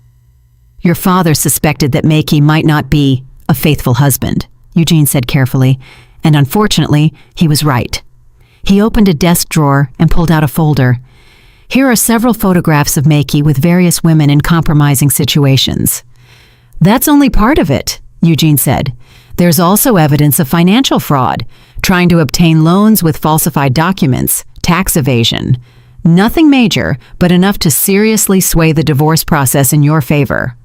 Your father suspected that Meiki might not be a faithful husband, Eugene said carefully, and unfortunately, he was right. He opened a desk drawer and pulled out a folder. Here are several photographs of Meiki with various women in compromising situations. That's only part of it, Eugene said. There's also evidence of financial fraud, trying to obtain loans with falsified documents, tax evasion. Nothing major, but enough to seriously sway the divorce process in your favor.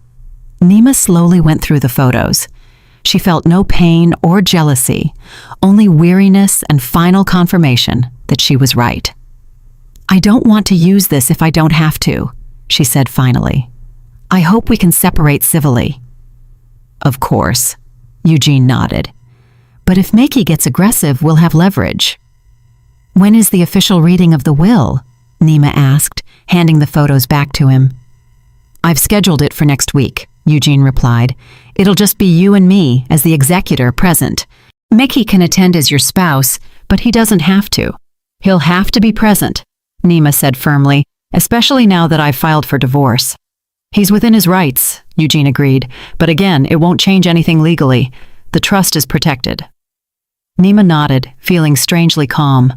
Nima slowly went through the photos. She felt no pain or jealousy, only weariness and final confirmation that she was right. I don't want to use this if I don't have to, she said finally. I hope we can separate civilly. Of course, Eugene nodded. But if Meiki gets aggressive, we'll have leverage. When is the official reading of the will? Nima asked, handing the photos back to him. I've scheduled it for next week, Eugene replied. It'll just be you and me as the executor present. Meiki can attend as your spouse, but he doesn't have to. He'll have to be present, Nima said firmly, especially now that I've filed for divorce. He's within his rights, Eugene agreed, but again, it won't change anything legally. The trust is protected. Nima nodded, feeling strangely calm.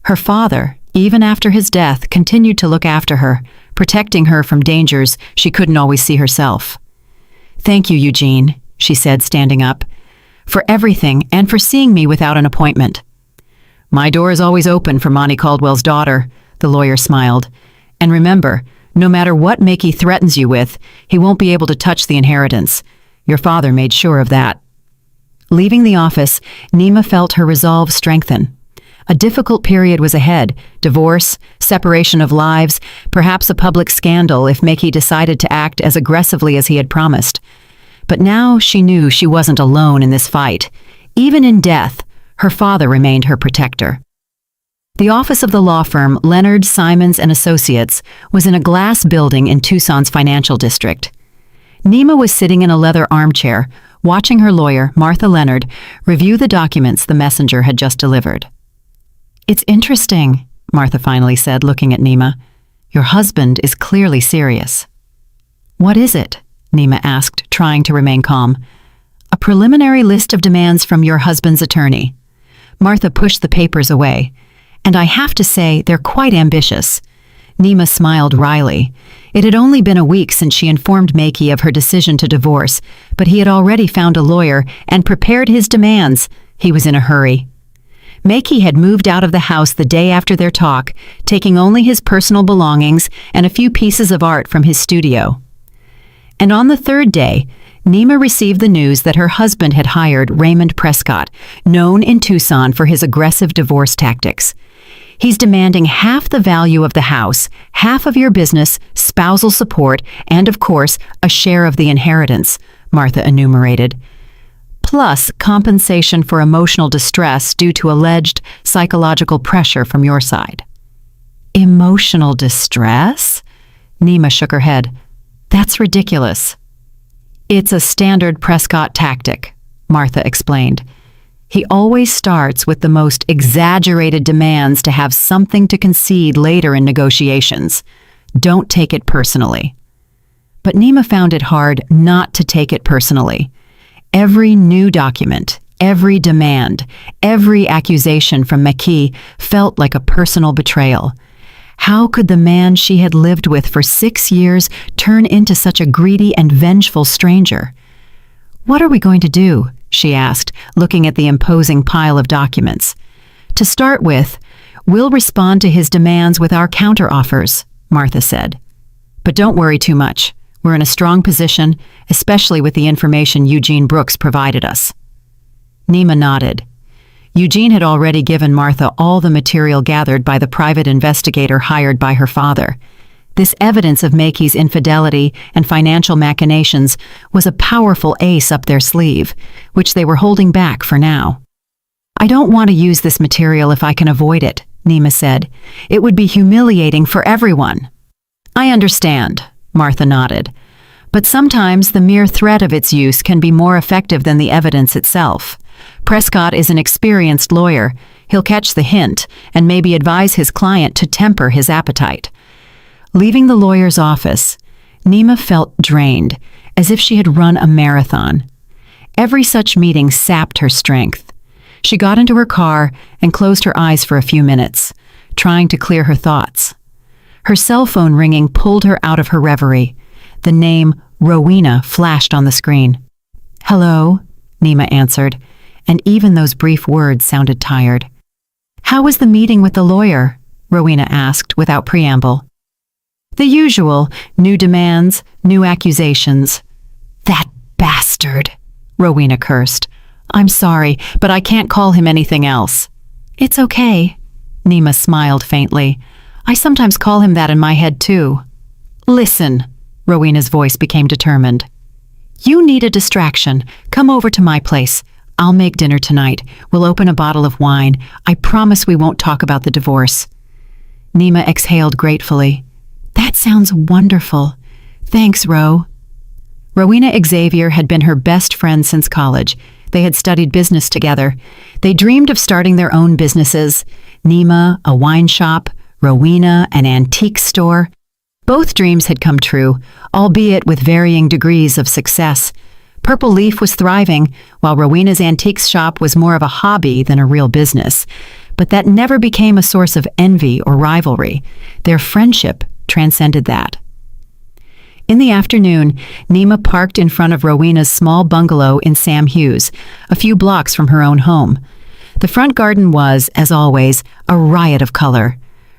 Her father, even after his death, continued to look after her, protecting her from dangers she couldn't always see herself. Thank you, Eugene, she said, standing up, for everything and for seeing me without an appointment. My door is always open for Monty Caldwell's daughter, the lawyer smiled. And remember, no matter what Meiki threatens you with, he won't be able to touch the inheritance. Your father made sure of that. Leaving the office, Nima felt her resolve strengthen. A difficult period was ahead: divorce, separation of lives, perhaps a public scandal if Meiki decided to act as aggressively as he had promised. But now she knew she wasn't alone in this fight. Even in death, her father remained her protector. The office of the law firm Leonard, Simons & Associates was in a glass building in Tucson's financial district. Nima was sitting in a leather armchair, watching her lawyer, Martha Leonard, review the documents the messenger had just delivered. It's interesting, Martha finally said, looking at Nima. Your husband is clearly serious. What is it? Nima asked, trying to remain calm. A preliminary list of demands from your husband's attorney. Martha pushed the papers away. And I have to say, they're quite ambitious. Nima smiled wryly. It had only been a week since she informed Meiki of her decision to divorce, but he had already found a lawyer and prepared his demands. He was in a hurry. Meiki had moved out of the house the day after their talk, taking only his personal belongings and a few pieces of art from his studio. And on the third day, Nima received the news that her husband had hired Raymond Prescott, known in Tucson for his aggressive divorce tactics. He's demanding half the value of the house, half of your business, spousal support, and of course, a share of the inheritance, Martha enumerated, plus compensation for emotional distress due to alleged psychological pressure from your side. Emotional distress? Nima shook her head. That's ridiculous. It's a standard Prescott tactic, Martha explained. He always starts with the most exaggerated demands to have something to concede later in negotiations. Don't take it personally. But Nima found it hard not to take it personally. Every new document, every demand, every accusation from McKee felt like a personal betrayal. How could the man she had lived with for 6 years turn into such a greedy and vengeful stranger? "What are we going to do?" she asked, looking at the imposing pile of documents. "To start with, we'll respond to his demands with our counteroffers," Martha said. "But don't worry too much. We're in a strong position, especially with the information Eugene Brooks provided us." Nima nodded. Eugene had already given Martha all the material gathered by the private investigator hired by her father. This evidence of Mackey's infidelity and financial machinations was a powerful ace up their sleeve, which they were holding back for now. "I don't want to use this material if I can avoid it," Nima said. "It would be humiliating for everyone." "I understand," Martha nodded. "But sometimes the mere threat of its use can be more effective than the evidence itself. Prescott is an experienced lawyer. He'll catch the hint and maybe advise his client to temper his appetite." Leaving the lawyer's office, Nima felt drained, as if she had run a marathon. Every such meeting sapped her strength. She got into her car and closed her eyes for a few minutes, trying to clear her thoughts. Her cell phone ringing pulled her out of her reverie. The name Rowena flashed on the screen. "Hello," Nima answered, and even those brief words sounded tired. "How was the meeting with the lawyer?" Rowena asked without preamble. "The usual, new demands, new accusations." "That bastard," Rowena cursed. "I'm sorry, but I can't call him anything else." "It's okay," Nima smiled faintly. "I sometimes call him that in my head too." "Listen," Rowena's voice became determined. "You need a distraction. Come over to my place. I'll make dinner tonight. We'll open a bottle of wine. I promise we won't talk about the divorce." Nima exhaled gratefully. "That sounds wonderful. Thanks, Ro." Rowena Xavier had been her best friend since college. They had studied business together. They dreamed of starting their own businesses. Nima, a wine shop, Rowena, an antique store. Both dreams had come true, albeit with varying degrees of success. Purple Leaf was thriving, while Rowena's antiques shop was more of a hobby than a real business. But that never became a source of envy or rivalry. Their friendship transcended that. In the afternoon, Nima parked in front of Rowena's small bungalow in Sam Hughes, a few blocks from her own home. The front garden was, as always, a riot of color.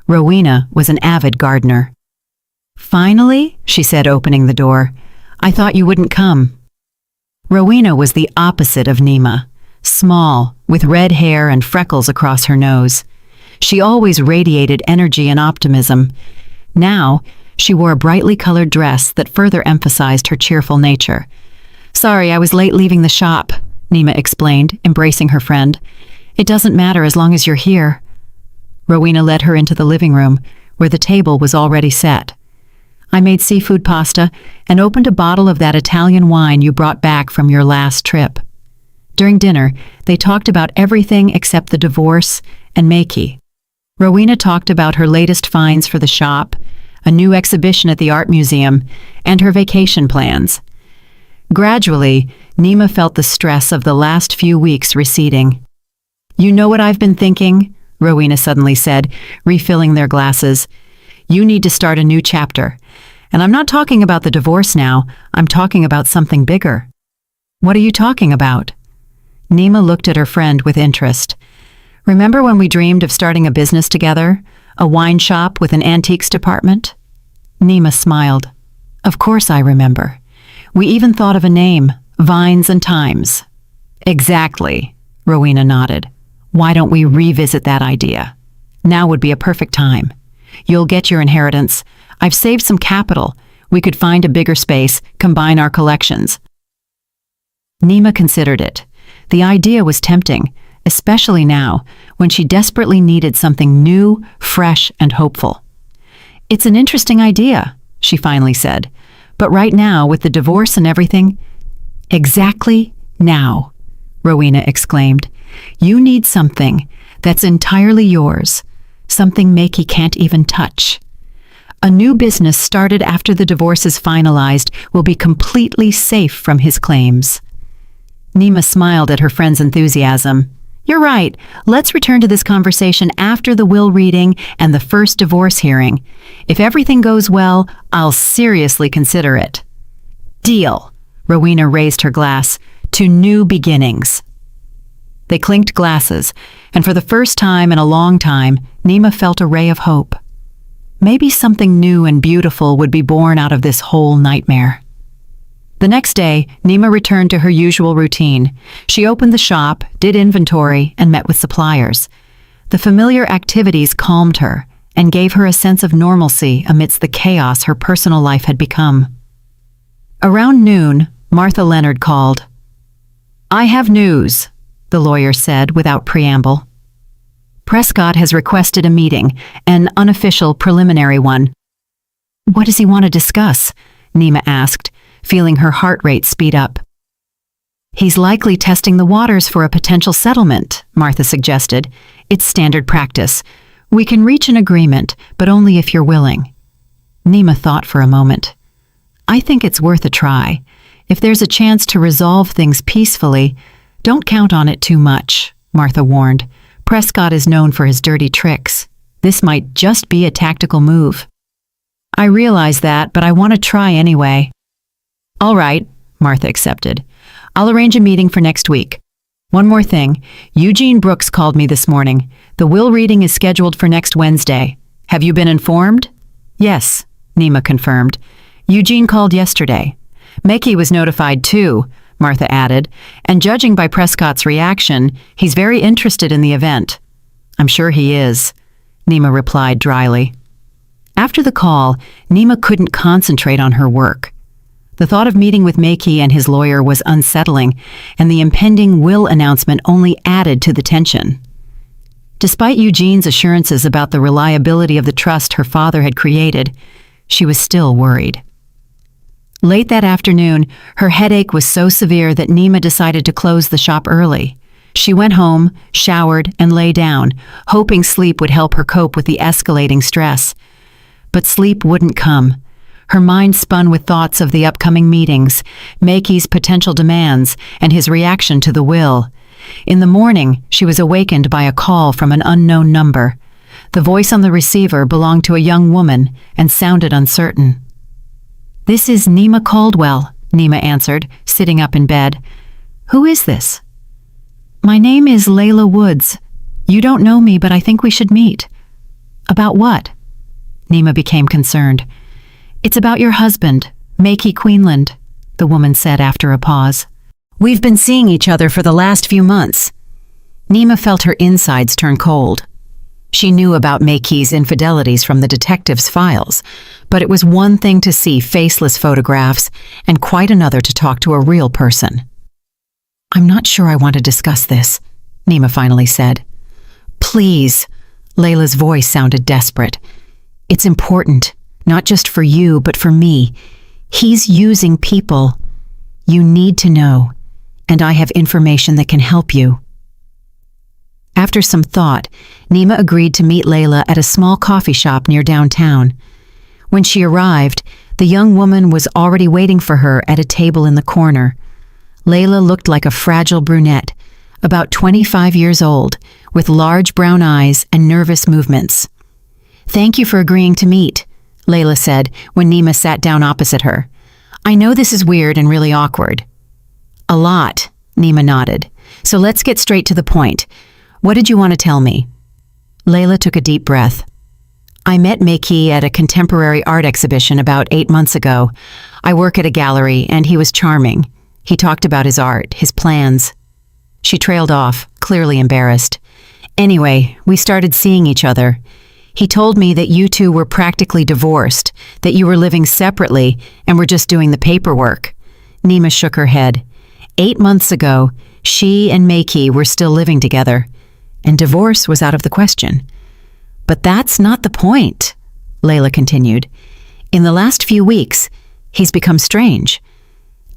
Rowena was an avid gardener. "Finally," she said, opening the door. "I thought you wouldn't come." Rowena was the opposite of Nima, small, with red hair and freckles across her nose. She always radiated energy and optimism. Now, she wore a brightly colored dress that further emphasized her cheerful nature. "Sorry, I was late leaving the shop," Nima explained, embracing her friend. "It doesn't matter as long as you're here." Rowena led her into the living room, where the table was already set. "I made seafood pasta and opened a bottle of that Italian wine you brought back from your last trip." During dinner, they talked about everything except the divorce and Mackey. Rowena talked about her latest finds for the shop, a new exhibition at the art museum, and her vacation plans. Gradually, Nima felt the stress of the last few weeks receding. "You know what I've been thinking?" Rowena suddenly said, refilling their glasses. "You need to start a new chapter. And I'm not talking about the divorce now, I'm talking about something bigger." "What are you talking about?" Nima looked at her friend with interest. "Remember when we dreamed of starting a business together? A wine shop with an antiques department?" Nima smiled. "Of course I remember. We even thought of a name, Vines and Times." "Exactly," Rowena nodded. "Why don't we revisit that idea?" Now would be a perfect time. You'll get your inheritance. I've saved some capital. We could find a bigger space, combine our collections. Nima considered it. The idea was tempting, especially now, when she desperately needed something new, fresh, and hopeful. It's an interesting idea, she finally said. But right now, with the divorce and everything— Exactly now, Rowena exclaimed. You need something that's entirely yours, something Makey can't even touch. A new business started after the divorce is finalized will be completely safe from his claims. Nima smiled at her friend's enthusiasm. You're right. Let's return to this conversation after the will reading and the first divorce hearing. If everything goes well, I'll seriously consider it. Deal. Rowena raised her glass. To new beginnings. They clinked glasses, and for the first time in a long time, Nima felt a ray of hope. Maybe something new and beautiful would be born out of this whole nightmare. The next day, Nima returned to her usual routine. She opened the shop, did inventory, and met with suppliers. The familiar activities calmed her and gave her a sense of normalcy amidst the chaos her personal life had become. Around noon, Martha Leonard called. I have news, the lawyer said without preamble. Prescott has requested a meeting, an unofficial preliminary one. What does he want to discuss? Nima asked, feeling her heart rate speed up. He's likely testing the waters for a potential settlement, Martha suggested. It's standard practice. We can reach an agreement, but only if you're willing. Nima thought for a moment. I think it's worth a try. If there's a chance to resolve things peacefully, don't count on it too much, Martha warned. Prescott is known for his dirty tricks. This might just be a tactical move. I realize that, but I want to try anyway. All right, Martha accepted. I'll arrange a meeting for next week. One more thing. Eugene Brooks called me this morning. The will reading is scheduled for next Wednesday. Have you been informed? Yes, Nima confirmed. Eugene called yesterday. Makey was notified too, Martha added, and judging by Prescott's reaction, he's very interested in the event. I'm sure he is, Nima replied dryly. After the call, Nima couldn't concentrate on her work. The thought of meeting with Makey and his lawyer was unsettling, and the impending will announcement only added to the tension. Despite Eugene's assurances about the reliability of the trust her father had created, she was still worried. Late that afternoon, her headache was so severe that Nima decided to close the shop early. She went home, showered, and lay down, hoping sleep would help her cope with the escalating stress. But sleep wouldn't come. Her mind spun with thoughts of the upcoming meetings, Makey's potential demands, and his reaction to the will. In the morning, she was awakened by a call from an unknown number. The voice on the receiver belonged to a young woman and sounded uncertain. This is Nima Caldwell, Nima answered, sitting up in bed. Who is this? My name is Layla Woods. You don't know me, but I think we should meet. About what? Nima became concerned. It's about your husband, Makey Queenland, the woman said after a pause. We've been seeing each other for the last few months. Nima felt her insides turn cold. She knew about Makey's infidelities from the detective's files, but it was one thing to see faceless photographs and quite another to talk to a real person. I'm not sure I want to discuss this, Nima finally said. Please, Layla's voice sounded desperate. It's important, not just for you, but for me. He's using people. You need to know, and I have information that can help you. After some thought, Nima agreed to meet Layla at a small coffee shop near downtown. When she arrived, the young woman was already waiting for her at a table in the corner. Layla looked like a fragile brunette, about 25 years old, with large brown eyes and nervous movements. Thank you for agreeing to meet, Layla said when Nima sat down opposite her. I know this is weird and really awkward. A lot, Nima nodded. So let's get straight to the point. What did you want to tell me? Layla took a deep breath. I met Makey at a contemporary art exhibition about 8 months ago. I work at a gallery, and he was charming. He talked about his art, his plans. She trailed off, clearly embarrassed. Anyway, we started seeing each other. He told me that you two were practically divorced, that you were living separately and were just doing the paperwork. Nima shook her head. 8 months ago, she and Maiki were still living together, and divorce was out of the question. But that's not the point, Layla continued. In the last few weeks, he's become strange.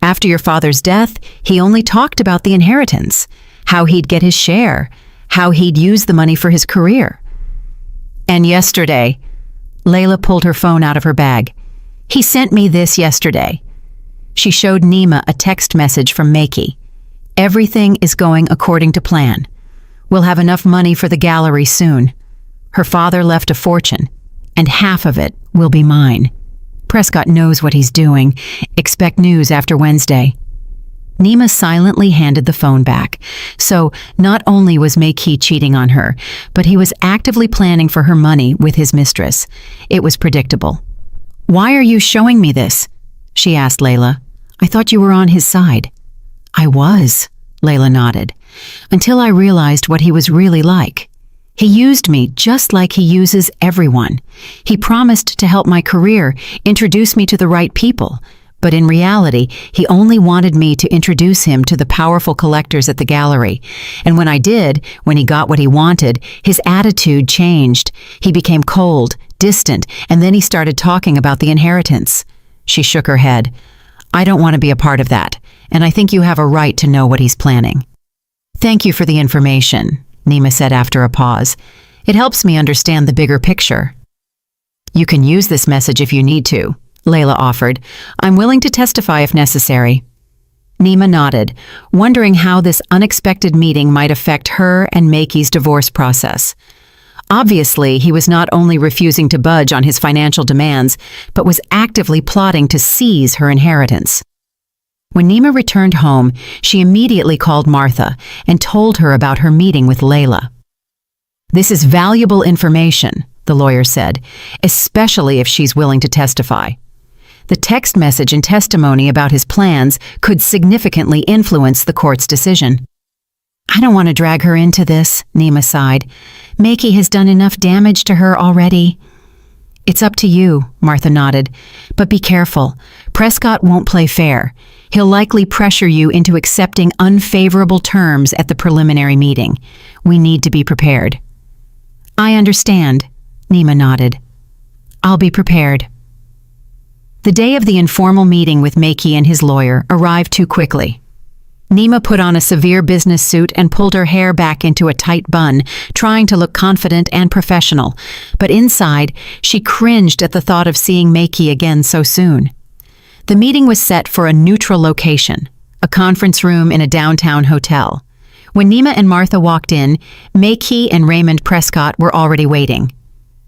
After your father's death, he only talked about the inheritance, how he'd get his share, how he'd use the money for his career. And yesterday, Layla pulled her phone out of her bag. He sent me this yesterday. She showed Nima a text message from Maiki. Everything is going according to plan. We'll have enough money for the gallery soon. Her father left a fortune, and half of it will be mine. Prescott knows what he's doing. Expect news after Wednesday. Nima silently handed the phone back. So not only was Maiki cheating on her, but he was actively planning for her money with his mistress. It was predictable. "Why are you showing me this?" she asked Layla. "I thought you were on his side." "I was," Layla nodded, "until I realized what he was really like. He used me just like he uses everyone. He promised to help my career, introduce me to the right people. But in reality, he only wanted me to introduce him to the powerful collectors at the gallery. And when I did, when he got what he wanted, his attitude changed. He became cold, distant, and then he started talking about the inheritance." She shook her head. "I don't want to be a part of that, and I think you have a right to know what he's planning." "Thank you for the information," Nima said after a pause. "It helps me understand the bigger picture." "You can use this message if you need to," Layla offered. "I'm willing to testify if necessary." Nima nodded, wondering how this unexpected meeting might affect her and Maiki's divorce process. Obviously, he was not only refusing to budge on his financial demands, but was actively plotting to seize her inheritance. When Nima returned home, she immediately called Martha and told her about her meeting with Layla. "This is valuable information," the lawyer said, "especially if she's willing to testify. The text message and testimony about his plans could significantly influence the court's decision." "I don't want to drag her into this," Nima sighed. "Maiki has done enough damage to her already." "It's up to you," Martha nodded. "But be careful. Prescott won't play fair. He'll likely pressure you into accepting unfavorable terms at the preliminary meeting. We need to be prepared." "I understand," Nima nodded. "I'll be prepared." The day of the informal meeting with Maiki and his lawyer arrived too quickly. Nima put on a severe business suit and pulled her hair back into a tight bun, trying to look confident and professional. But inside, she cringed at the thought of seeing Maiki again so soon. The meeting was set for a neutral location, a conference room in a downtown hotel. When Nima and Martha walked in, Maiki and Raymond Prescott were already waiting.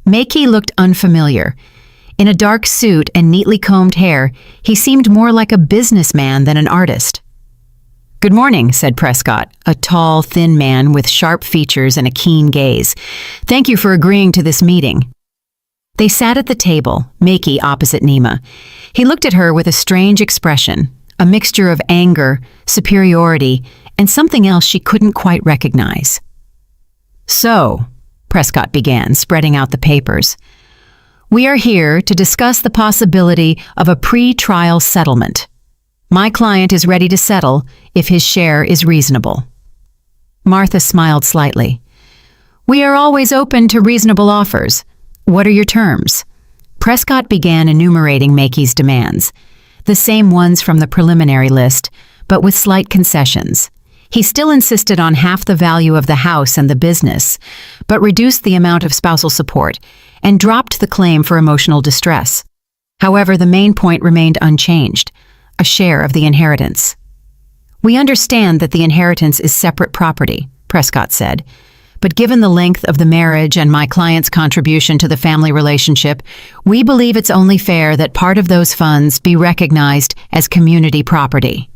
Maiki looked unfamiliar. In a dark suit and neatly combed hair, he seemed more like a businessman than an artist. "Good morning," said Prescott, a tall, thin man with sharp features and a keen gaze. "Thank you for agreeing to this meeting." They sat at the table, Maiki opposite Nima. He looked at her with a strange expression, a mixture of anger, superiority, and something else she couldn't quite recognize. "So," Prescott began, spreading out the papers, "we are here to discuss the possibility of a pre-trial settlement. My client is ready to settle if his share is reasonable." Martha smiled slightly. "We are always open to reasonable offers. What are your terms?" Prescott began enumerating Maiki's demands, the same ones from the preliminary list, but with slight concessions. He still insisted on half the value of the house and the business, but reduced the amount of spousal support and dropped the claim for emotional distress. However, the main point remained unchanged, a share of the inheritance. "We understand that the inheritance is separate property," Prescott said, "but given the length of the marriage and my client's contribution to the family relationship, we believe it's only fair that part of those funds be recognized as community property."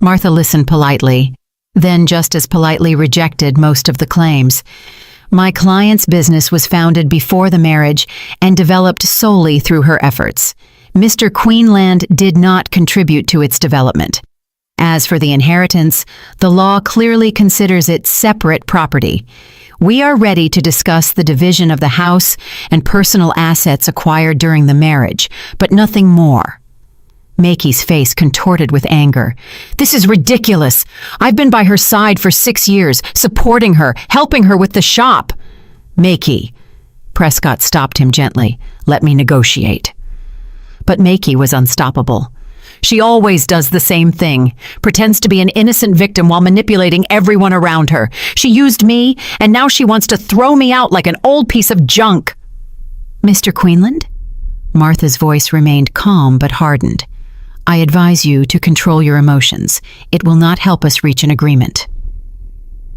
Martha listened politely, then just as politely rejected most of the claims. "My client's business was founded before the marriage and developed solely through her efforts. Mr. Queenland did not contribute to its development. As for the inheritance, the law clearly considers it separate property. We are ready to discuss the division of the house and personal assets acquired during the marriage, but nothing more. Makey's face contorted with anger. This is ridiculous. I've been by her side for 6 years, supporting her, helping her with the shop. Makey. Prescott stopped him gently. Let me negotiate. But Makey was unstoppable. She always does the same thing, pretends to be an innocent victim while manipulating everyone around her. She used me, and now she wants to throw me out like an old piece of junk. Mr. Queenland? Martha's voice remained calm but hardened. I advise you to control your emotions. It will not help us reach an agreement.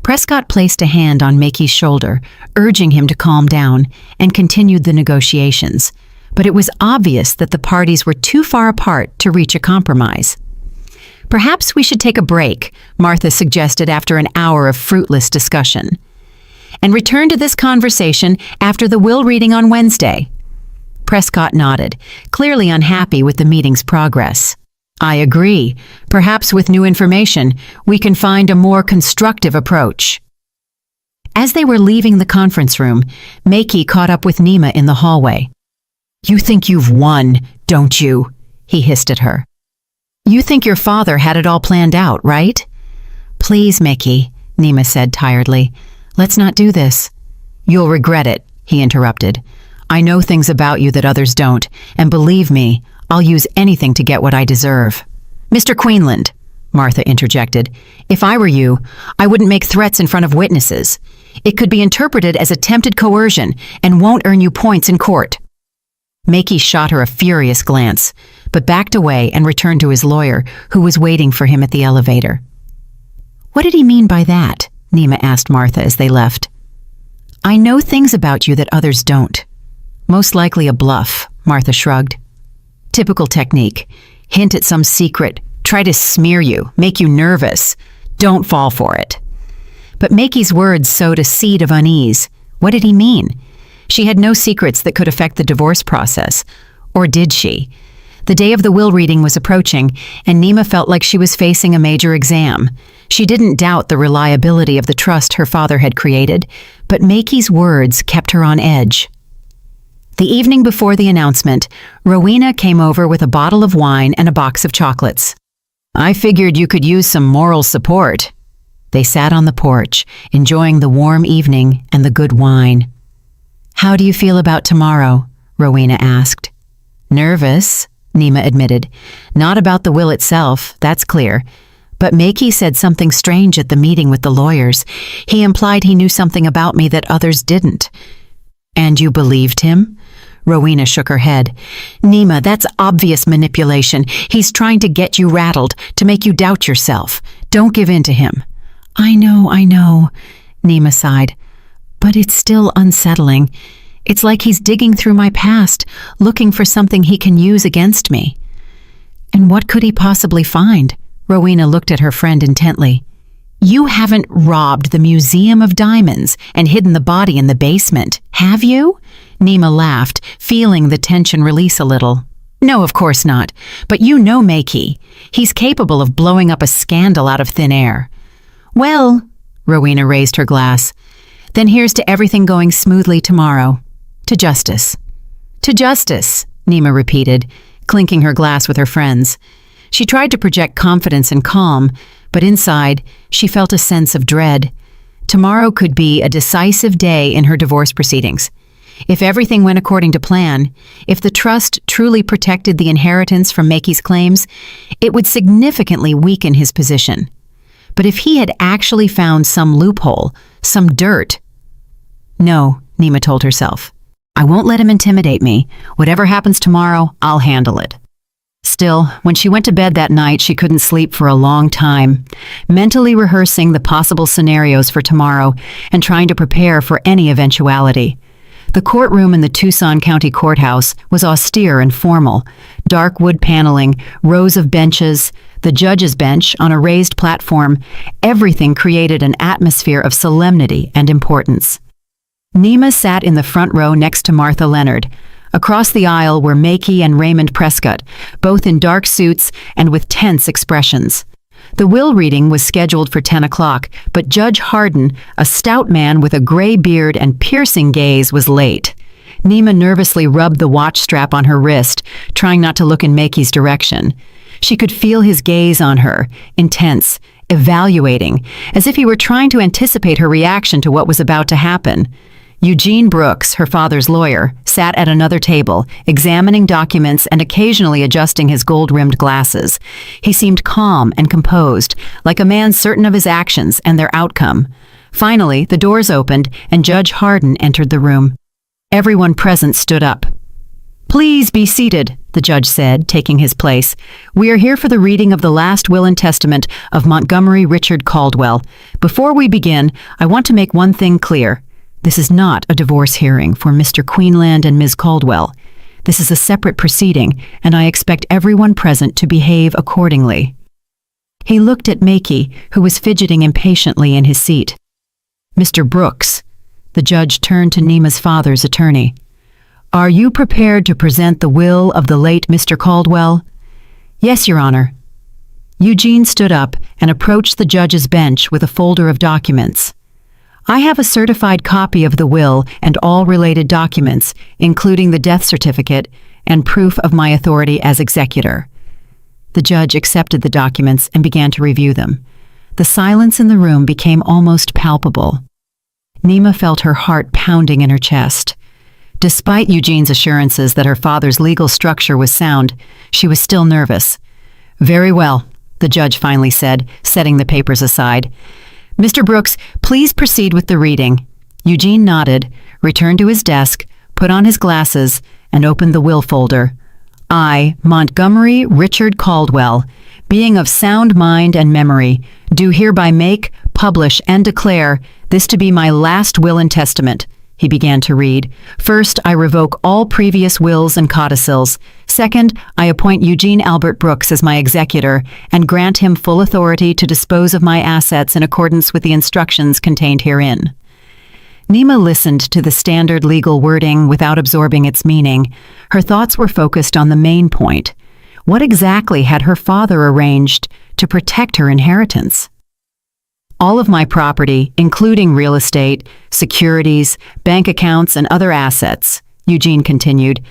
Prescott placed a hand on Makey's shoulder, urging him to calm down, and continued the negotiations. But it was obvious that the parties were too far apart to reach a compromise. Perhaps we should take a break, Martha suggested after an hour of fruitless discussion, and return to this conversation after the will reading on Wednesday. Prescott nodded, clearly unhappy with the meeting's progress. I agree. Perhaps with new information, we can find a more constructive approach. As they were leaving the conference room, Makey caught up with Nima in the hallway. You think you've won, don't you? He hissed at her. You think your father had it all planned out, right? Please, Makey, Nima said tiredly. Let's not do this. You'll regret it, he interrupted. I know things about you that others don't, and believe me, I'll use anything to get what I deserve. Mr. Queenland, Martha interjected, if I were you, I wouldn't make threats in front of witnesses. It could be interpreted as attempted coercion and won't earn you points in court. Makey shot her a furious glance, but backed away and returned to his lawyer, who was waiting for him at the elevator. What did he mean by that? Nima asked Martha as they left. I know things about you that others don't. Most likely a bluff, Martha shrugged. Typical technique. Hint at some secret, try to smear you, make you nervous. Don't fall for it. But Makey's words sowed a seed of unease. What did he mean? She had no secrets that could affect the divorce process. Or did she? The day of the will reading was approaching, and Nima felt like she was facing a major exam. She didn't doubt the reliability of the trust her father had created, but Makey's words kept her on edge. The evening before the announcement, Rowena came over with a bottle of wine and a box of chocolates. I figured you could use some moral support. They sat on the porch, enjoying the warm evening and the good wine. How do you feel about tomorrow? Rowena asked. Nervous, Nima admitted. Not about the will itself, that's clear. But Makey said something strange at the meeting with the lawyers. He implied he knew something about me that others didn't. And you believed him? Rowena shook her head. Nima, that's obvious manipulation. He's trying to get you rattled, to make you doubt yourself. Don't give in to him. I know, Nima sighed. But it's still unsettling. It's like he's digging through my past, looking for something he can use against me. And what could he possibly find? Rowena looked at her friend intently. You haven't robbed the Museum of Diamonds and hidden the body in the basement, have you? Nima laughed, feeling the tension release a little. No, of course not. But you know Makey. He's capable of blowing up a scandal out of thin air. Well, Rowena raised her glass. Then here's to everything going smoothly tomorrow. To justice. To justice, Nima repeated, clinking her glass with her friends. She tried to project confidence and calm, but inside, she felt a sense of dread. Tomorrow could be a decisive day in her divorce proceedings. If everything went according to plan, if the trust truly protected the inheritance from Makey's claims, it would significantly weaken his position. But if he had actually found some loophole, some dirt... No, Nima told herself. I won't let him intimidate me. Whatever happens tomorrow, I'll handle it. Still, when she went to bed that night, she couldn't sleep for a long time, mentally rehearsing the possible scenarios for tomorrow and trying to prepare for any eventuality. The courtroom in the Tucson County Courthouse was austere and formal. Dark wood paneling, rows of benches, the judge's bench on a raised platform, everything created an atmosphere of solemnity and importance. Nima sat in the front row next to Martha Leonard. Across the aisle were Makey and Raymond Prescott, both in dark suits and with tense expressions. The will reading was scheduled for 10 o'clock, but Judge Harden, a stout man with a gray beard and piercing gaze, was late. Nima nervously rubbed the watch strap on her wrist, trying not to look in Maki's direction. She could feel his gaze on her, intense, evaluating, as if he were trying to anticipate her reaction to what was about to happen. Eugene Brooks, her father's lawyer, sat at another table, examining documents and occasionally adjusting his gold-rimmed glasses. He seemed calm and composed, like a man certain of his actions and their outcome. Finally, the doors opened and Judge Harden entered the room. Everyone present stood up. "Please be seated," the judge said, taking his place. "We are here for the reading of the last will and testament of Montgomery Richard Caldwell. Before we begin, I want to make one thing clear. This is not a divorce hearing for Mr. Queenland and Ms. Caldwell. This is a separate proceeding, and I expect everyone present to behave accordingly." He looked at Maki, who was fidgeting impatiently in his seat. "Mr. Brooks," the judge turned to Nima's father's attorney. "Are you prepared to present the will of the late Mr. Caldwell?" "Yes, Your Honor." Eugene stood up and approached the judge's bench with a folder of documents. "I have a certified copy of the will and all related documents, including the death certificate and proof of my authority as executor." The judge accepted the documents and began to review them. The silence in the room became almost palpable. Nima felt her heart pounding in her chest. Despite Eugene's assurances that her father's legal structure was sound, she was still nervous. "Very well," the judge finally said, setting the papers aside. "Mr. Brooks, please proceed with the reading." Eugene nodded, returned to his desk, put on his glasses, and opened the will folder. "I, Montgomery Richard Caldwell, being of sound mind and memory, do hereby make, publish, and declare this to be my last will and testament." He began to read. "First, I revoke all previous wills and codicils. Second, I appoint Eugene Albert Brooks as my executor and grant him full authority to dispose of my assets in accordance with the instructions contained herein." Nima listened to the standard legal wording without absorbing its meaning. Her thoughts were focused on the main point. What exactly had her father arranged to protect her inheritance? "All of my property, including real estate, securities, bank accounts, and other assets," Eugene continued,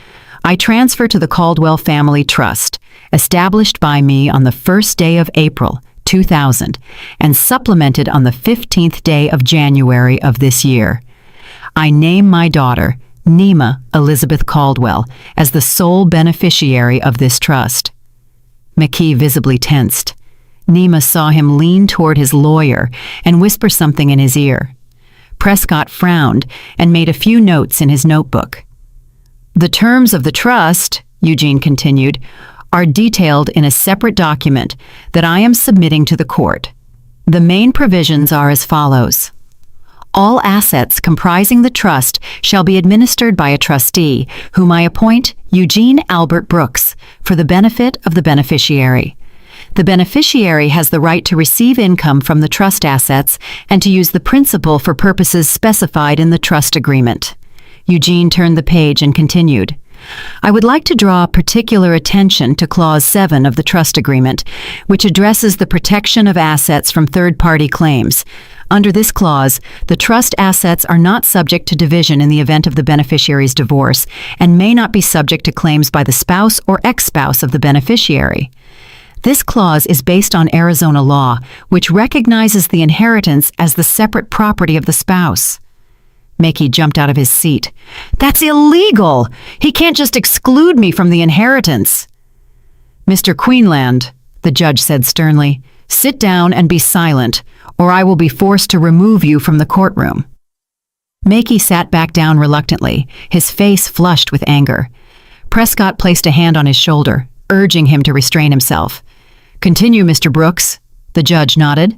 "I transfer to the Caldwell Family Trust, established by me on the 1st day of April, 2000, and supplemented on the 15th day of January of this year. I name my daughter, Nima Elizabeth Caldwell, as the sole beneficiary of this trust." Maki visibly tensed. Nima saw him lean toward his lawyer and whisper something in his ear. Prescott frowned and made a few notes in his notebook. "The terms of the trust," Eugene continued, "are detailed in a separate document that I am submitting to the court. The main provisions are as follows. All assets comprising the trust shall be administered by a trustee, whom I appoint Eugene Albert Brooks, for the benefit of the beneficiary. The beneficiary has the right to receive income from the trust assets and to use the principal for purposes specified in the trust agreement." Eugene turned the page and continued. "I would like to draw particular attention to Clause 7 of the trust agreement, which addresses the protection of assets from third-party claims. Under this clause, the trust assets are not subject to division in the event of the beneficiary's divorce and may not be subject to claims by the spouse or ex-spouse of the beneficiary. This clause is based on Arizona law, which recognizes the inheritance as the separate property of the spouse." Maki jumped out of his seat. "That's illegal! He can't just exclude me from the inheritance." "Mr. Queenland," the judge said sternly, "sit down and be silent, or I will be forced to remove you from the courtroom." Maki sat back down reluctantly, his face flushed with anger. Prescott placed a hand on his shoulder, urging him to restrain himself. "Continue, Mr. Brooks," the judge nodded.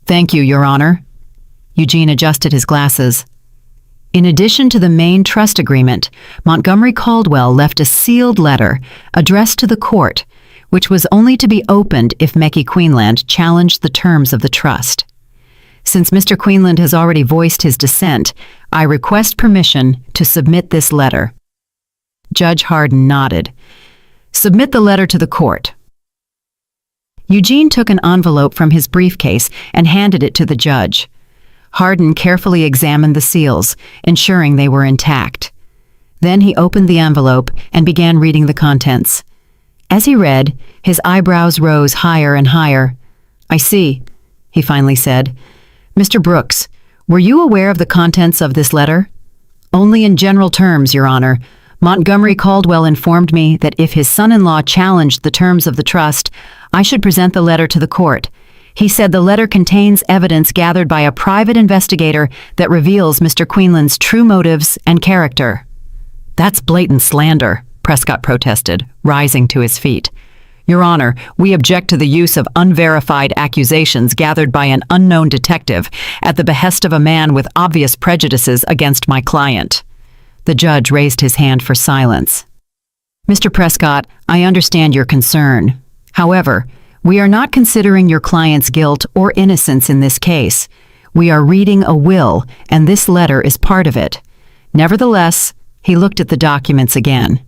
"Thank you, Your Honor." Eugene adjusted his glasses. In addition to the main trust agreement, Montgomery Caldwell left a sealed letter addressed to the court, which was only to be opened if Meki Queenland challenged the terms of the trust. Since Mr. Queenland has already voiced his dissent, I request permission to submit this letter. Judge Harden nodded. "Submit the letter to the court." Eugene took an envelope from his briefcase and handed it to the judge. Hardin carefully examined the seals, ensuring they were intact. Then he opened the envelope and began reading the contents. As he read, his eyebrows rose higher and higher. "I see," he finally said. "Mr. Brooks, were you aware of the contents of this letter?" "Only in general terms, Your Honor. Montgomery Caldwell informed me that if his son-in-law challenged the terms of the trust, I should present the letter to the court. He said the letter contains evidence gathered by a private investigator that reveals Mr. Quinlan's true motives and character." "That's blatant slander," Prescott protested, rising to his feet. "Your Honor, we object to the use of unverified accusations gathered by an unknown detective at the behest of a man with obvious prejudices against my client." The judge raised his hand for silence. "Mr. Prescott, I understand your concern. However, we are not considering your client's guilt or innocence in this case. We are reading a will, and this letter is part of it. Nevertheless," he looked at the documents again,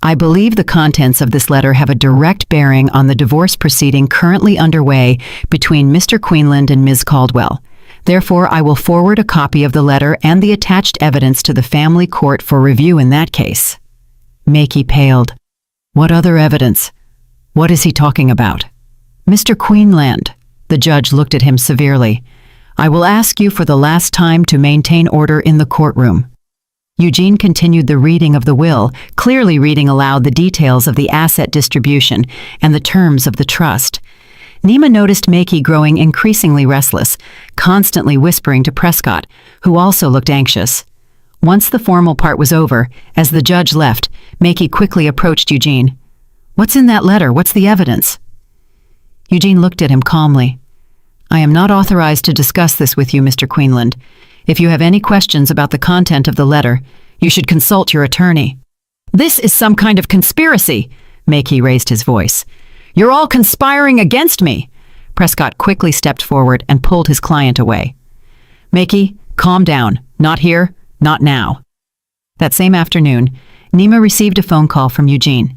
"I believe the contents of this letter have a direct bearing on the divorce proceeding currently underway between Mr. Quinlan and Ms. Caldwell. Therefore, I will forward a copy of the letter and the attached evidence to the family court for review in that case." Makey paled. "What other evidence? What is he talking about?" "Mr. Quinlan," the judge looked at him severely, "I will ask you for the last time to maintain order in the courtroom." Eugene continued the reading of the will, clearly reading aloud the details of the asset distribution and the terms of the trust. Nima noticed Makey growing increasingly restless, constantly whispering to Prescott, who also looked anxious. Once the formal part was over, as the judge left, Makey quickly approached Eugene. "What's in that letter? What's the evidence?" Eugene looked at him calmly. "I am not authorized to discuss this with you, Mr. Quinlan. If you have any questions about the content of the letter, you should consult your attorney." "This is some kind of conspiracy," Makey raised his voice. "You're all conspiring against me." Prescott quickly stepped forward and pulled his client away. "Makey, calm down. Not here, not now." That same afternoon, Nima received a phone call from Eugene.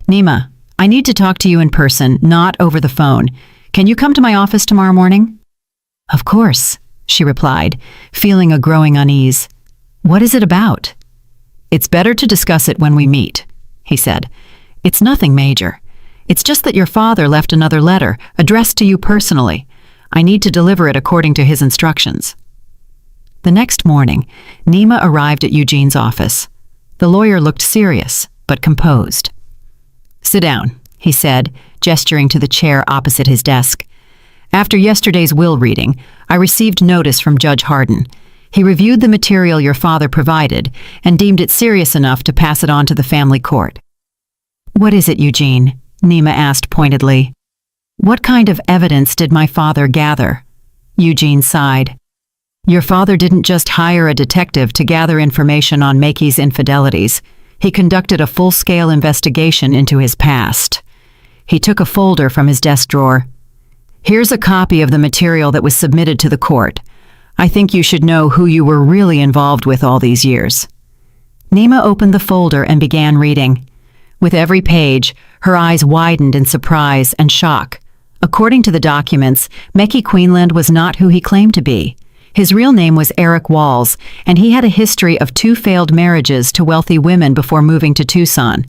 "Nima, I need to talk to you in person, not over the phone. Can you come to my office tomorrow morning?" "Of course," she replied, feeling a growing unease. "What is it about?" "It's better to discuss it when we meet," he said. "It's nothing major. It's just that your father left another letter, addressed to you personally. I need to deliver it according to his instructions." The next morning, Nima arrived at Eugene's office. The lawyer looked serious, but composed. "Sit down," he said, gesturing to the chair opposite his desk. "After yesterday's will reading, I received notice from Judge Hardin. He reviewed the material your father provided and deemed it serious enough to pass it on to the family court." "What is it, Eugene?" Nima asked pointedly. "What kind of evidence did my father gather?" Eugene sighed. "Your father didn't just hire a detective to gather information on Makey's infidelities. He conducted a full-scale investigation into his past." He took a folder from his desk drawer. "Here's a copy of the material that was submitted to the court. I think you should know who you were really involved with all these years." Nima opened the folder and began reading. With every page, her eyes widened in surprise and shock. According to the documents, Makey Quinlan was not who he claimed to be. His real name was Eric Walls, and he had a history of 2 failed marriages to wealthy women before moving to Tucson.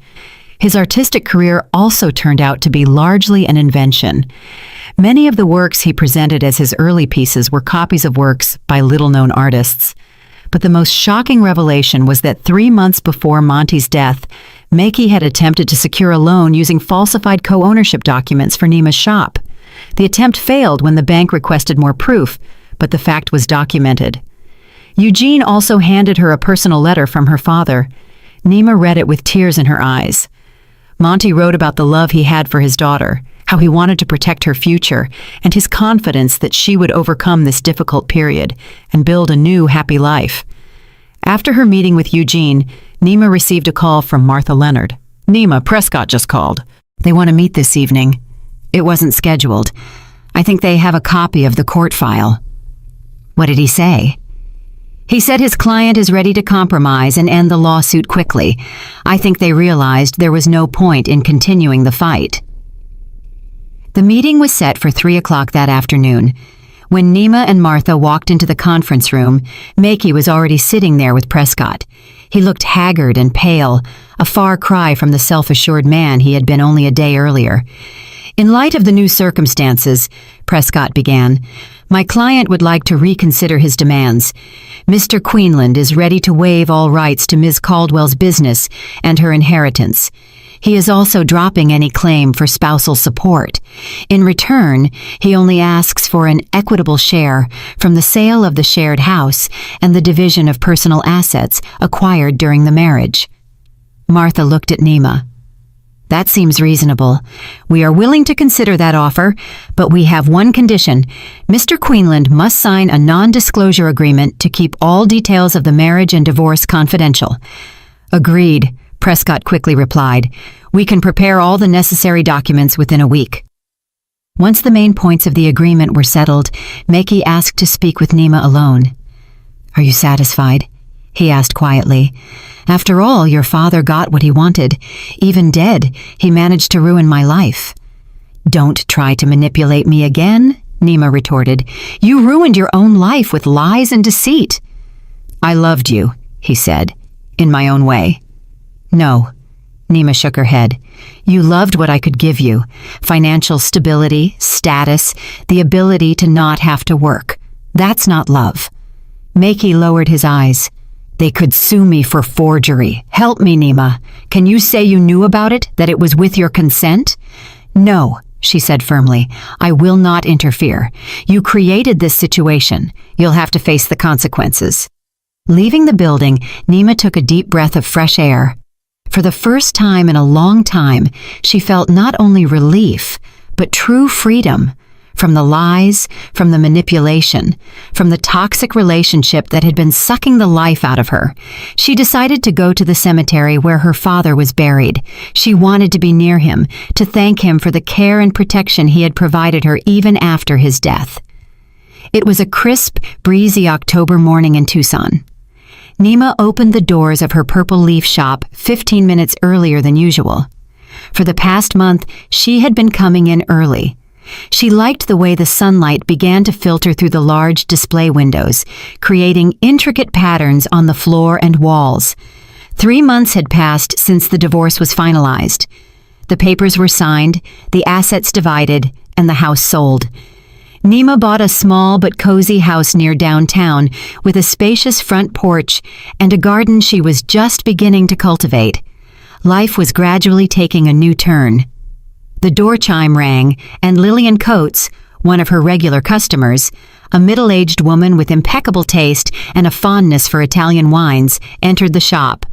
His artistic career also turned out to be largely an invention. Many of the works he presented as his early pieces were copies of works by little-known artists. But the most shocking revelation was that 3 months before Monty's death, Makey had attempted to secure a loan using falsified co-ownership documents for Nima's shop. The attempt failed when the bank requested more proof, but the fact was documented. Eugene also handed her a personal letter from her father. Nima read it with tears in her eyes. Monty wrote about the love he had for his daughter, how he wanted to protect her future, and his confidence that she would overcome this difficult period and build a new, happy life. After her meeting with Eugene, Nima received a call from Martha Leonard. "Nima, Prescott just called. They want to meet this evening." It wasn't scheduled. I think they have a copy of the court file. What did he say? He said his client is ready to compromise and end the lawsuit quickly. I think they realized there was no point in continuing the fight. The meeting was set for 3 o'clock that afternoon. When Nima and Martha walked into the conference room, Makey was already sitting there with Prescott. He looked haggard and pale, a far cry from the self-assured man he had been only a day earlier. In light of the new circumstances, Prescott began, my client would like to reconsider his demands. Mr. Queenland is ready to waive all rights to Ms. Caldwell's business and her inheritance. He is also dropping any claim for spousal support. In return, he only asks for an equitable share from the sale of the shared house and the division of personal assets acquired during the marriage. Martha looked at Nima. That seems reasonable. We are willing to consider that offer, but we have one condition. Mr. Queenland must sign a non-disclosure agreement to keep all details of the marriage and divorce confidential. Agreed, Prescott quickly replied. We can prepare all the necessary documents within a week. Once the main points of the agreement were settled, Makey asked to speak with Nima alone. Are you satisfied? He asked quietly. After all, your father got what he wanted. Even dead, he managed to ruin my life. Don't try to manipulate me again, Nima retorted. You ruined your own life with lies and deceit. I loved you, he said, in my own way. No, Nima shook her head. You loved what I could give you. Financial stability, status, the ability to not have to work. That's not love. Makey lowered his eyes. They could sue me for forgery. Help me, Nima. Can you say you knew about it, that it was with your consent? No, she said firmly. I will not interfere. You created this situation. You'll have to face the consequences. Leaving the building, Nima took a deep breath of fresh air. For the first time in a long time, she felt not only relief, but true freedom. From the lies, from the manipulation, from the toxic relationship that had been sucking the life out of her. She decided to go to the cemetery where her father was buried. She wanted to be near him, to thank him for the care and protection he had provided her even after his death. It was a crisp, breezy October morning in Tucson. Nima opened the doors of her Purple Leaf shop 15 minutes earlier than usual. For the past month, she had been coming in early. She liked the way the sunlight began to filter through the large display windows, creating intricate patterns on the floor and walls. 3 months had passed since the divorce was finalized. The papers were signed, the assets divided, and the house sold. Nima bought a small but cozy house near downtown with a spacious front porch and a garden she was just beginning to cultivate. Life was gradually taking a new turn. The door chime rang, and Lillian Coates, one of her regular customers, a middle-aged woman with impeccable taste and a fondness for Italian wines, entered the shop.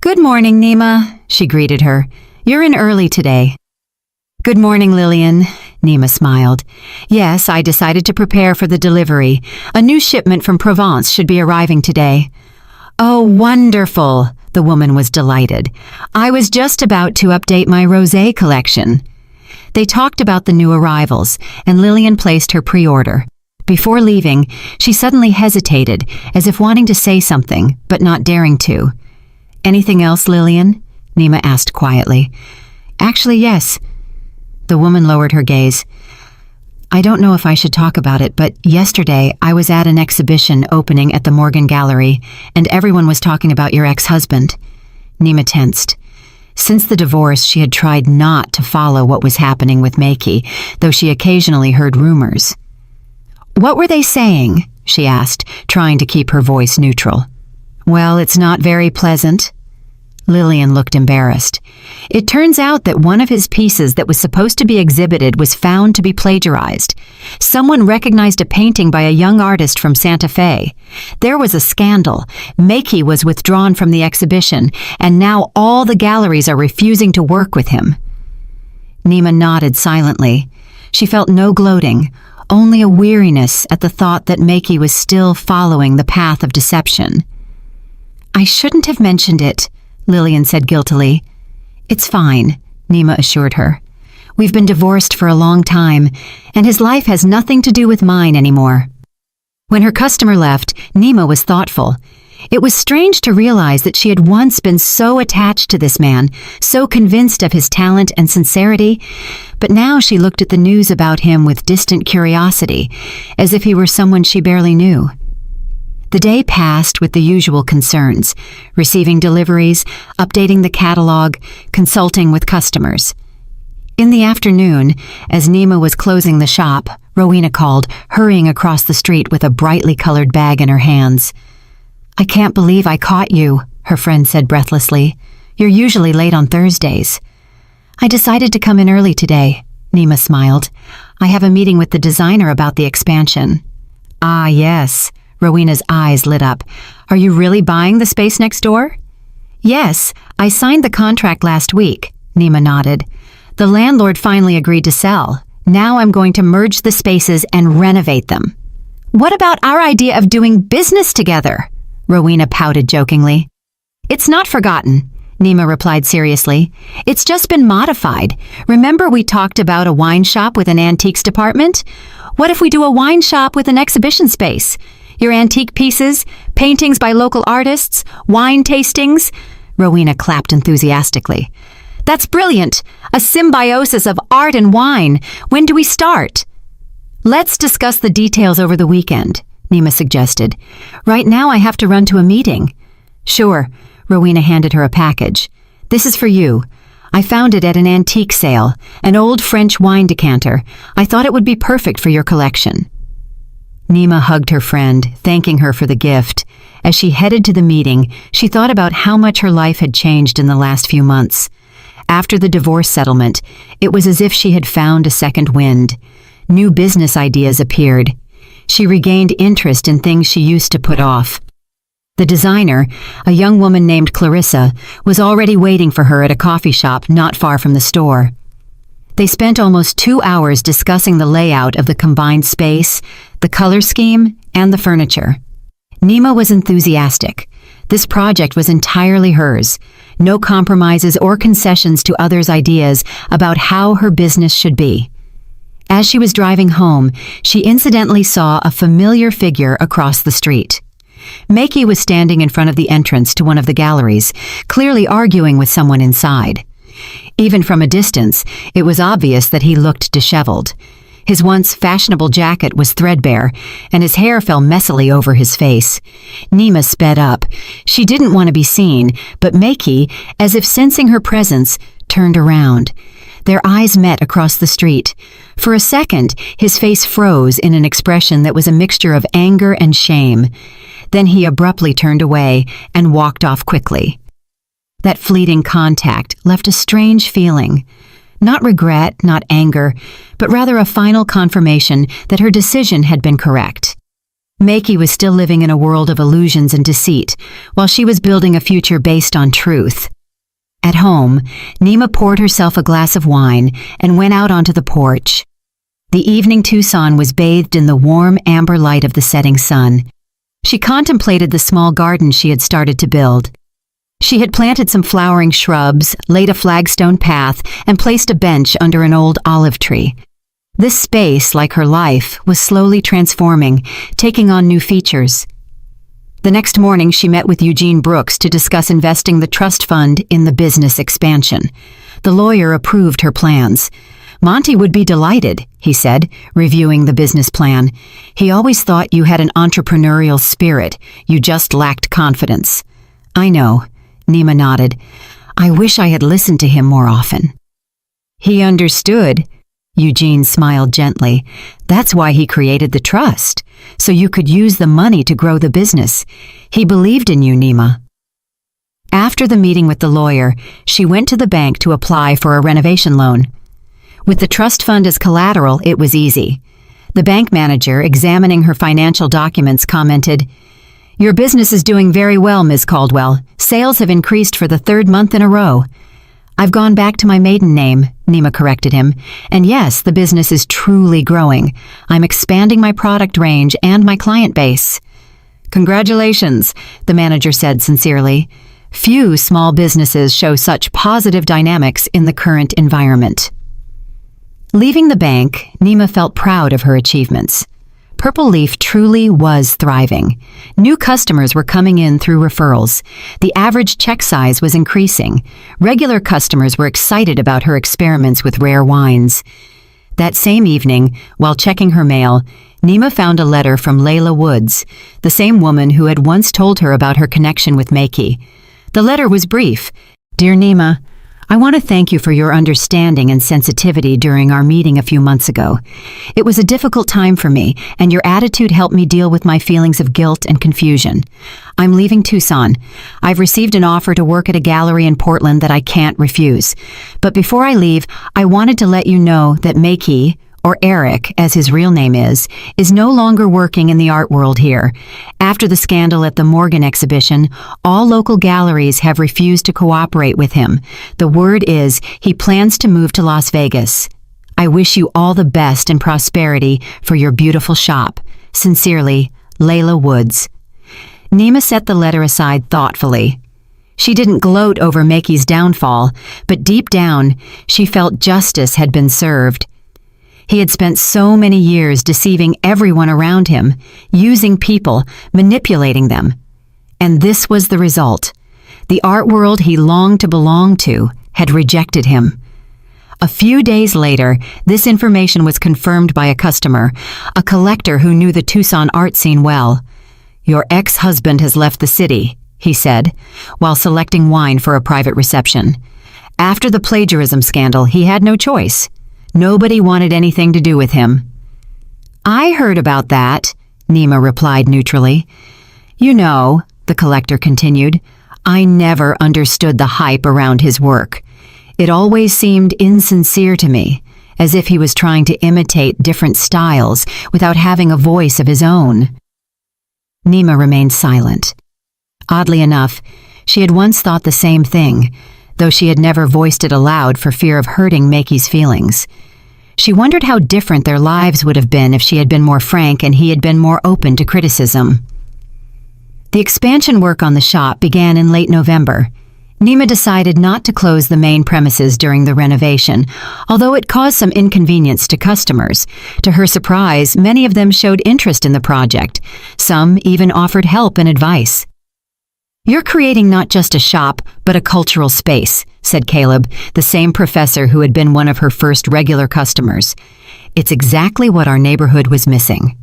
Good morning, Nima, she greeted her. You're in early today. Good morning, Lillian, Nima smiled. Yes, I decided to prepare for the delivery. A new shipment from Provence should be arriving today. Oh, wonderful, the woman was delighted. I was just about to update my rosé collection. They talked about the new arrivals, and Lillian placed her pre-order. Before leaving, she suddenly hesitated, as if wanting to say something, but not daring to. Anything else, Lillian? Nima asked quietly. Actually, yes. The woman lowered her gaze. I don't know if I should talk about it, but yesterday I was at an exhibition opening at the Morgan Gallery, and everyone was talking about your ex-husband. Nima tensed. Since the divorce, she had tried not to follow what was happening with Makey, though she occasionally heard rumors. What were they saying? She asked, trying to keep her voice neutral. Well, it's not very pleasant. Lillian looked embarrassed. It turns out that one of his pieces that was supposed to be exhibited was found to be plagiarized. Someone recognized a painting by a young artist from Santa Fe. There was a scandal. Makey was withdrawn from the exhibition, and now all the galleries are refusing to work with him. Nima nodded silently. She felt no gloating, only a weariness at the thought that Makey was still following the path of deception. I shouldn't have mentioned it, Lillian said guiltily. It's fine, Nima assured her. We've been divorced for a long time, and his life has nothing to do with mine anymore. When her customer left, Nima was thoughtful. It was strange to realize that she had once been so attached to this man, so convinced of his talent and sincerity, but now she looked at the news about him with distant curiosity, as if he were someone she barely knew. The day passed with the usual concerns, receiving deliveries, updating the catalog, consulting with customers. In the afternoon, as Nima was closing the shop, Rowena called, hurrying across the street with a brightly colored bag in her hands. "I can't believe I caught you," her friend said breathlessly. "You're usually late on Thursdays." "I decided to come in early today," Nima smiled. "I have a meeting with the designer about the expansion." "Ah, yes." Rowena's eyes lit up. "Are you really buying the space next door?" "Yes, I signed the contract last week," Nima nodded. "The landlord finally agreed to sell. Now I'm going to merge the spaces and renovate them." "What about our idea of doing business together?" Rowena pouted jokingly. "It's not forgotten," Nima replied seriously. "It's just been modified. Remember we talked about a wine shop with an antiques department? What if we do a wine shop with an exhibition space? Your antique pieces, paintings by local artists, wine tastings?" Rowena clapped enthusiastically. "That's brilliant! A symbiosis of art and wine. When do we start?" "Let's discuss the details over the weekend," Nima suggested. "Right now I have to run to a meeting." "Sure." Rowena handed her a package. "This is for you. I found it at an antique sale, an old French wine decanter. I thought it would be perfect for your collection." Nima hugged her friend, thanking her for the gift. As she headed to the meeting, she thought about how much her life had changed in the last few months. After the divorce settlement, it was as if she had found a second wind. New business ideas appeared. She regained interest in things she used to put off. The designer, a young woman named Clarissa, was already waiting for her at a coffee shop not far from the store. They spent almost 2 hours discussing the layout of the combined space, the color scheme, and the furniture. Nima was enthusiastic. This project was entirely hers. No compromises or concessions to others' ideas about how her business should be. As she was driving home, she incidentally saw a familiar figure across the street. Maki was standing in front of the entrance to one of the galleries, clearly arguing with someone inside. Even from a distance, it was obvious that he looked disheveled. His once fashionable jacket was threadbare, and his hair fell messily over his face. Nima sped up. She didn't want to be seen, but Maki, as if sensing her presence, turned around. Their eyes met across the street. For a second, his face froze in an expression that was a mixture of anger and shame. Then he abruptly turned away and walked off quickly. That fleeting contact left a strange feeling. Not regret, not anger, but rather a final confirmation that her decision had been correct. Maki was still living in a world of illusions and deceit, while she was building a future based on truth. At home, Nima poured herself a glass of wine and went out onto the porch. The evening Tucson was bathed in the warm amber light of the setting sun. She contemplated the small garden she had started to build. She had planted some flowering shrubs, laid a flagstone path, and placed a bench under an old olive tree. This space, like her life, was slowly transforming, taking on new features. The next morning, she met with Eugene Brooks to discuss investing the trust fund in the business expansion. The lawyer approved her plans. "Monty would be delighted," he said, reviewing the business plan. "He always thought you had an entrepreneurial spirit. You just lacked confidence." "I know," Nima nodded. "I wish I had listened to him more often." "He understood." Eugene smiled gently. "That's why he created the trust, so you could use the money to grow the business. He believed in you, Nima." After the meeting with the lawyer, she went to the bank to apply for a renovation loan. With the trust fund as collateral, it was easy. The bank manager, examining her financial documents, commented, "Your business is doing very well, Ms. Caldwell. Sales have increased for the 3rd month in a row." "I've gone back to my maiden name," Nima corrected him. "And yes, the business is truly growing. I'm expanding my product range and my client base." "Congratulations," the manager said sincerely. Few small businesses show such positive dynamics in the current environment. Leaving the bank, Nima felt proud of her achievements. Purple Leaf truly was thriving. New customers were coming in through referrals. The average check size was increasing. Regular customers were excited about her experiments with rare wines. That same evening, while checking her mail, Nima found a letter from Layla Woods, the same woman who had once told her about her connection with Makey. The letter was brief. "Dear Nima, I want to thank you for your understanding and sensitivity during our meeting a few months ago. It was a difficult time for me, and your attitude helped me deal with my feelings of guilt and confusion. I'm leaving Tucson. I've received an offer to work at a gallery in Portland that I can't refuse. But before I leave, I wanted to let you know that Makey, or Eric, as his real name is no longer working in the art world here. After the scandal at the Morgan exhibition, all local galleries have refused to cooperate with him. The word is he plans to move to Las Vegas. I wish you all the best and prosperity for your beautiful shop. Sincerely, Layla Woods." Nima set the letter aside thoughtfully. She didn't gloat over Makey's downfall, but deep down, she felt justice had been served. He had spent so many years deceiving everyone around him, using people, manipulating them. And this was the result. The art world he longed to belong to had rejected him. A few days later, this information was confirmed by a customer, a collector who knew the Tucson art scene well. "Your ex-husband has left the city," he said, while selecting wine for a private reception. "After the plagiarism scandal, he had no choice. Nobody wanted anything to do with him." "I heard about that," Nima replied neutrally. "You know," the collector continued, "I never understood the hype around his work. It always seemed insincere to me, as if he was trying to imitate different styles without having a voice of his own." Nima remained silent. Oddly enough, she had once thought the same thing, though she had never voiced it aloud for fear of hurting Makey's feelings. She wondered how different their lives would have been if she had been more frank and he had been more open to criticism. The expansion work on the shop began in late November. Nima decided not to close the main premises during the renovation, although it caused some inconvenience to customers. To her surprise, many of them showed interest in the project. Some even offered help and advice. "You're creating not just a shop, but a cultural space," said Caleb, the same professor who had been one of her first regular customers. "It's exactly what our neighborhood was missing."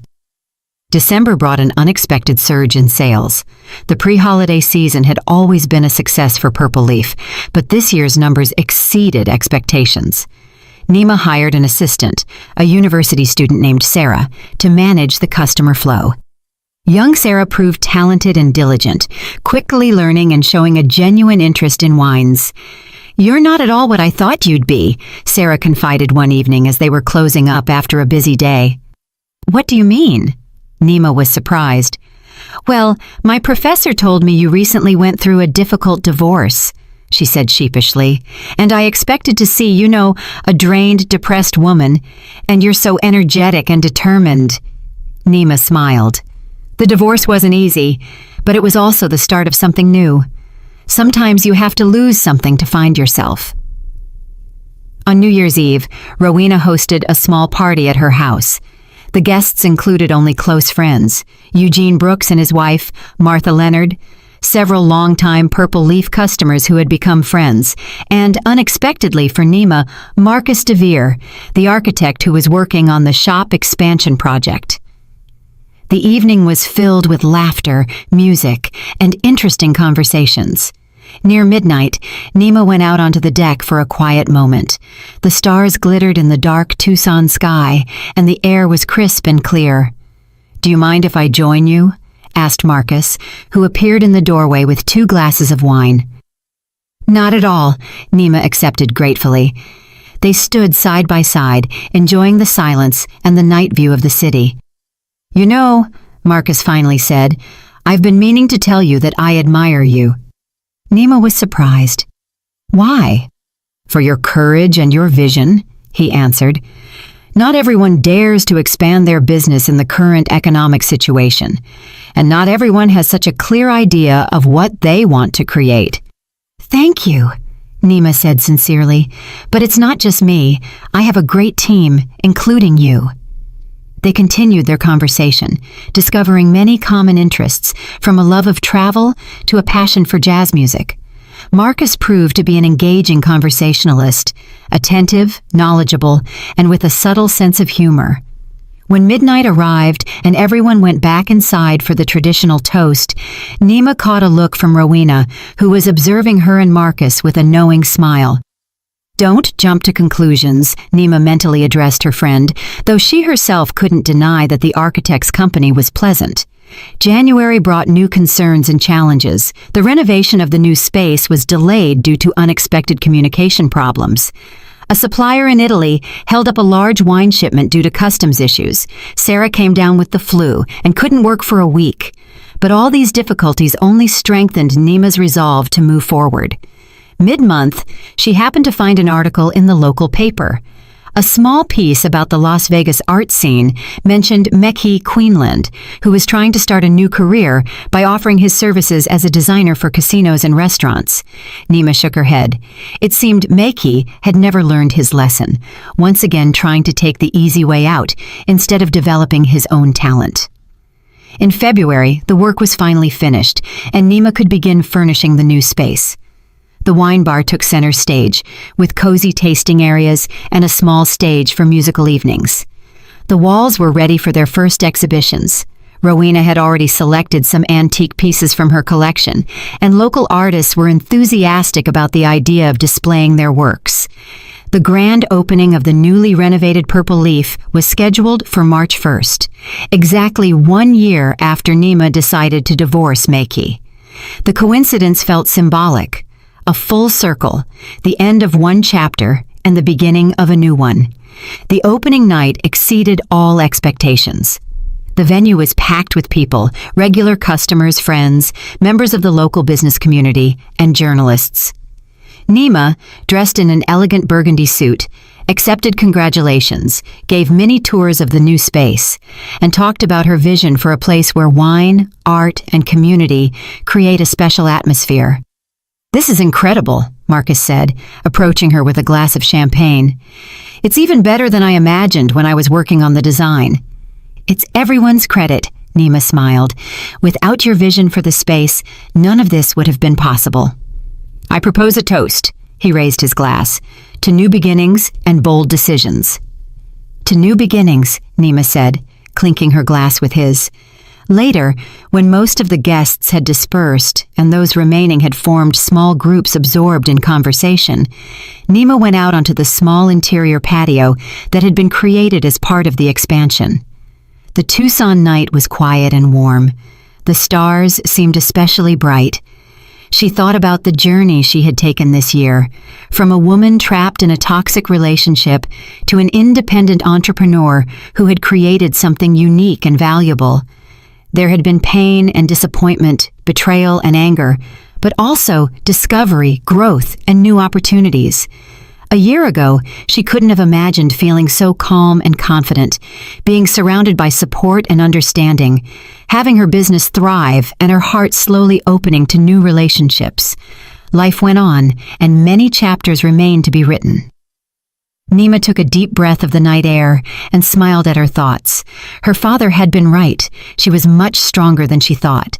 December brought an unexpected surge in sales. The pre-holiday season had always been a success for Purple Leaf, but this year's numbers exceeded expectations. Nima hired an assistant, a university student named Sarah, to manage the customer flow. Young Sarah proved talented and diligent, quickly learning and showing a genuine interest in wines. "You're not at all what I thought you'd be," Sarah confided one evening as they were closing up after a busy day. "What do you mean?" Nima was surprised. "Well, my professor told me you recently went through a difficult divorce," she said sheepishly, "and I expected to see, a drained, depressed woman, and you're so energetic and determined." Nima smiled. The divorce wasn't easy, but it was also the start of something new. Sometimes you have to lose something to find yourself. On New Year's Eve, Rowena hosted a small party at her house. The guests included only close friends, Eugene Brooks and his wife, Martha Leonard, several longtime Purple Leaf customers who had become friends, and unexpectedly for Nima, Marcus DeVere, the architect who was working on the shop expansion project. The evening was filled with laughter, music, and interesting conversations. Near midnight, Nima went out onto the deck for a quiet moment. The stars glittered in the dark Tucson sky, and the air was crisp and clear. "Do you mind if I join you?" asked Marcus, who appeared in the doorway with 2 glasses of wine. "Not at all," Nima accepted gratefully. They stood side by side, enjoying the silence and the night view of the city. "You know," Marcus finally said, "I've been meaning to tell you that I admire you." Nima was surprised. "Why?" "For your courage and your vision," he answered. "Not everyone dares to expand their business in the current economic situation, and not everyone has such a clear idea of what they want to create." "Thank you," Nima said sincerely, "but it's not just me. I have a great team, including you." They continued their conversation, discovering many common interests, from a love of travel to a passion for jazz music. Marcus proved to be an engaging conversationalist, attentive, knowledgeable, and with a subtle sense of humor. When midnight arrived and everyone went back inside for the traditional toast, Nima caught a look from Rowena, who was observing her and Marcus with a knowing smile. "Don't jump to conclusions," Nima mentally addressed her friend, though she herself couldn't deny that the architect's company was pleasant. January brought new concerns and challenges. The renovation of the new space was delayed due to unexpected communication problems. A supplier in Italy held up a large wine shipment due to customs issues. Sarah came down with the flu and couldn't work for a week. But all these difficulties only strengthened Nima's resolve to move forward. Mid-month, she happened to find an article in the local paper. A small piece about the Las Vegas art scene mentioned Mekhi Queenland, who was trying to start a new career by offering his services as a designer for casinos and restaurants. Nima shook her head. It seemed Mekhi had never learned his lesson, once again trying to take the easy way out instead of developing his own talent. In February, the work was finally finished, and Nima could begin furnishing the new space. The wine bar took center stage, with cozy tasting areas and a small stage for musical evenings. The walls were ready for their first exhibitions. Rowena had already selected some antique pieces from her collection, and local artists were enthusiastic about the idea of displaying their works. The grand opening of the newly renovated Purple Leaf was scheduled for March 1st, exactly 1 year after Nima decided to divorce Mekhi. The coincidence felt symbolic. A full circle, the end of one chapter and the beginning of a new one. The opening night exceeded all expectations. The venue was packed with people, regular customers, friends, members of the local business community, and journalists. Nima, dressed in an elegant burgundy suit, accepted congratulations, gave many tours of the new space, and talked about her vision for a place where wine, art, and community create a special atmosphere. "This is incredible," Marcus said, approaching her with a glass of champagne. "It's even better than I imagined when I was working on the design." "It's everyone's credit," Nima smiled. "Without your vision for the space, none of this would have been possible." "I propose a toast," he raised his glass, "to new beginnings and bold decisions." "To new beginnings," Nima said, clinking her glass with his. Later, when most of the guests had dispersed and those remaining had formed small groups absorbed in conversation, Nima went out onto the small interior patio that had been created as part of the expansion. The Tucson night was quiet and warm. The stars seemed especially bright. She thought about the journey she had taken this year, from a woman trapped in a toxic relationship to an independent entrepreneur who had created something unique and valuable. There had been pain and disappointment, betrayal and anger, but also discovery, growth, and new opportunities. A year ago, she couldn't have imagined feeling so calm and confident, being surrounded by support and understanding, having her business thrive and her heart slowly opening to new relationships. Life went on, and many chapters remained to be written. Nima took a deep breath of the night air and smiled at her thoughts. Her father had been right. She was much stronger than she thought.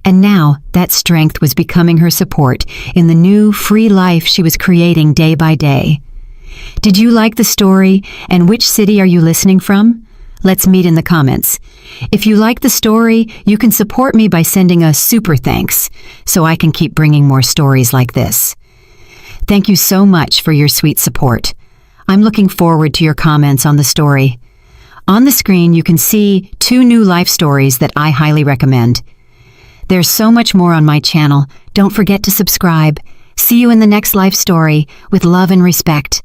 And now that strength was becoming her support in the new, free life she was creating day by day. Did you like the story, and which city are you listening from? Let's meet in the comments. If you like the story, you can support me by sending a super thanks so I can keep bringing more stories like this. Thank you so much for your sweet support. I'm looking forward to your comments on the story. On the screen, you can see 2 new life stories that I highly recommend. There's so much more on my channel. Don't forget to subscribe. See you in the next life story with love and respect.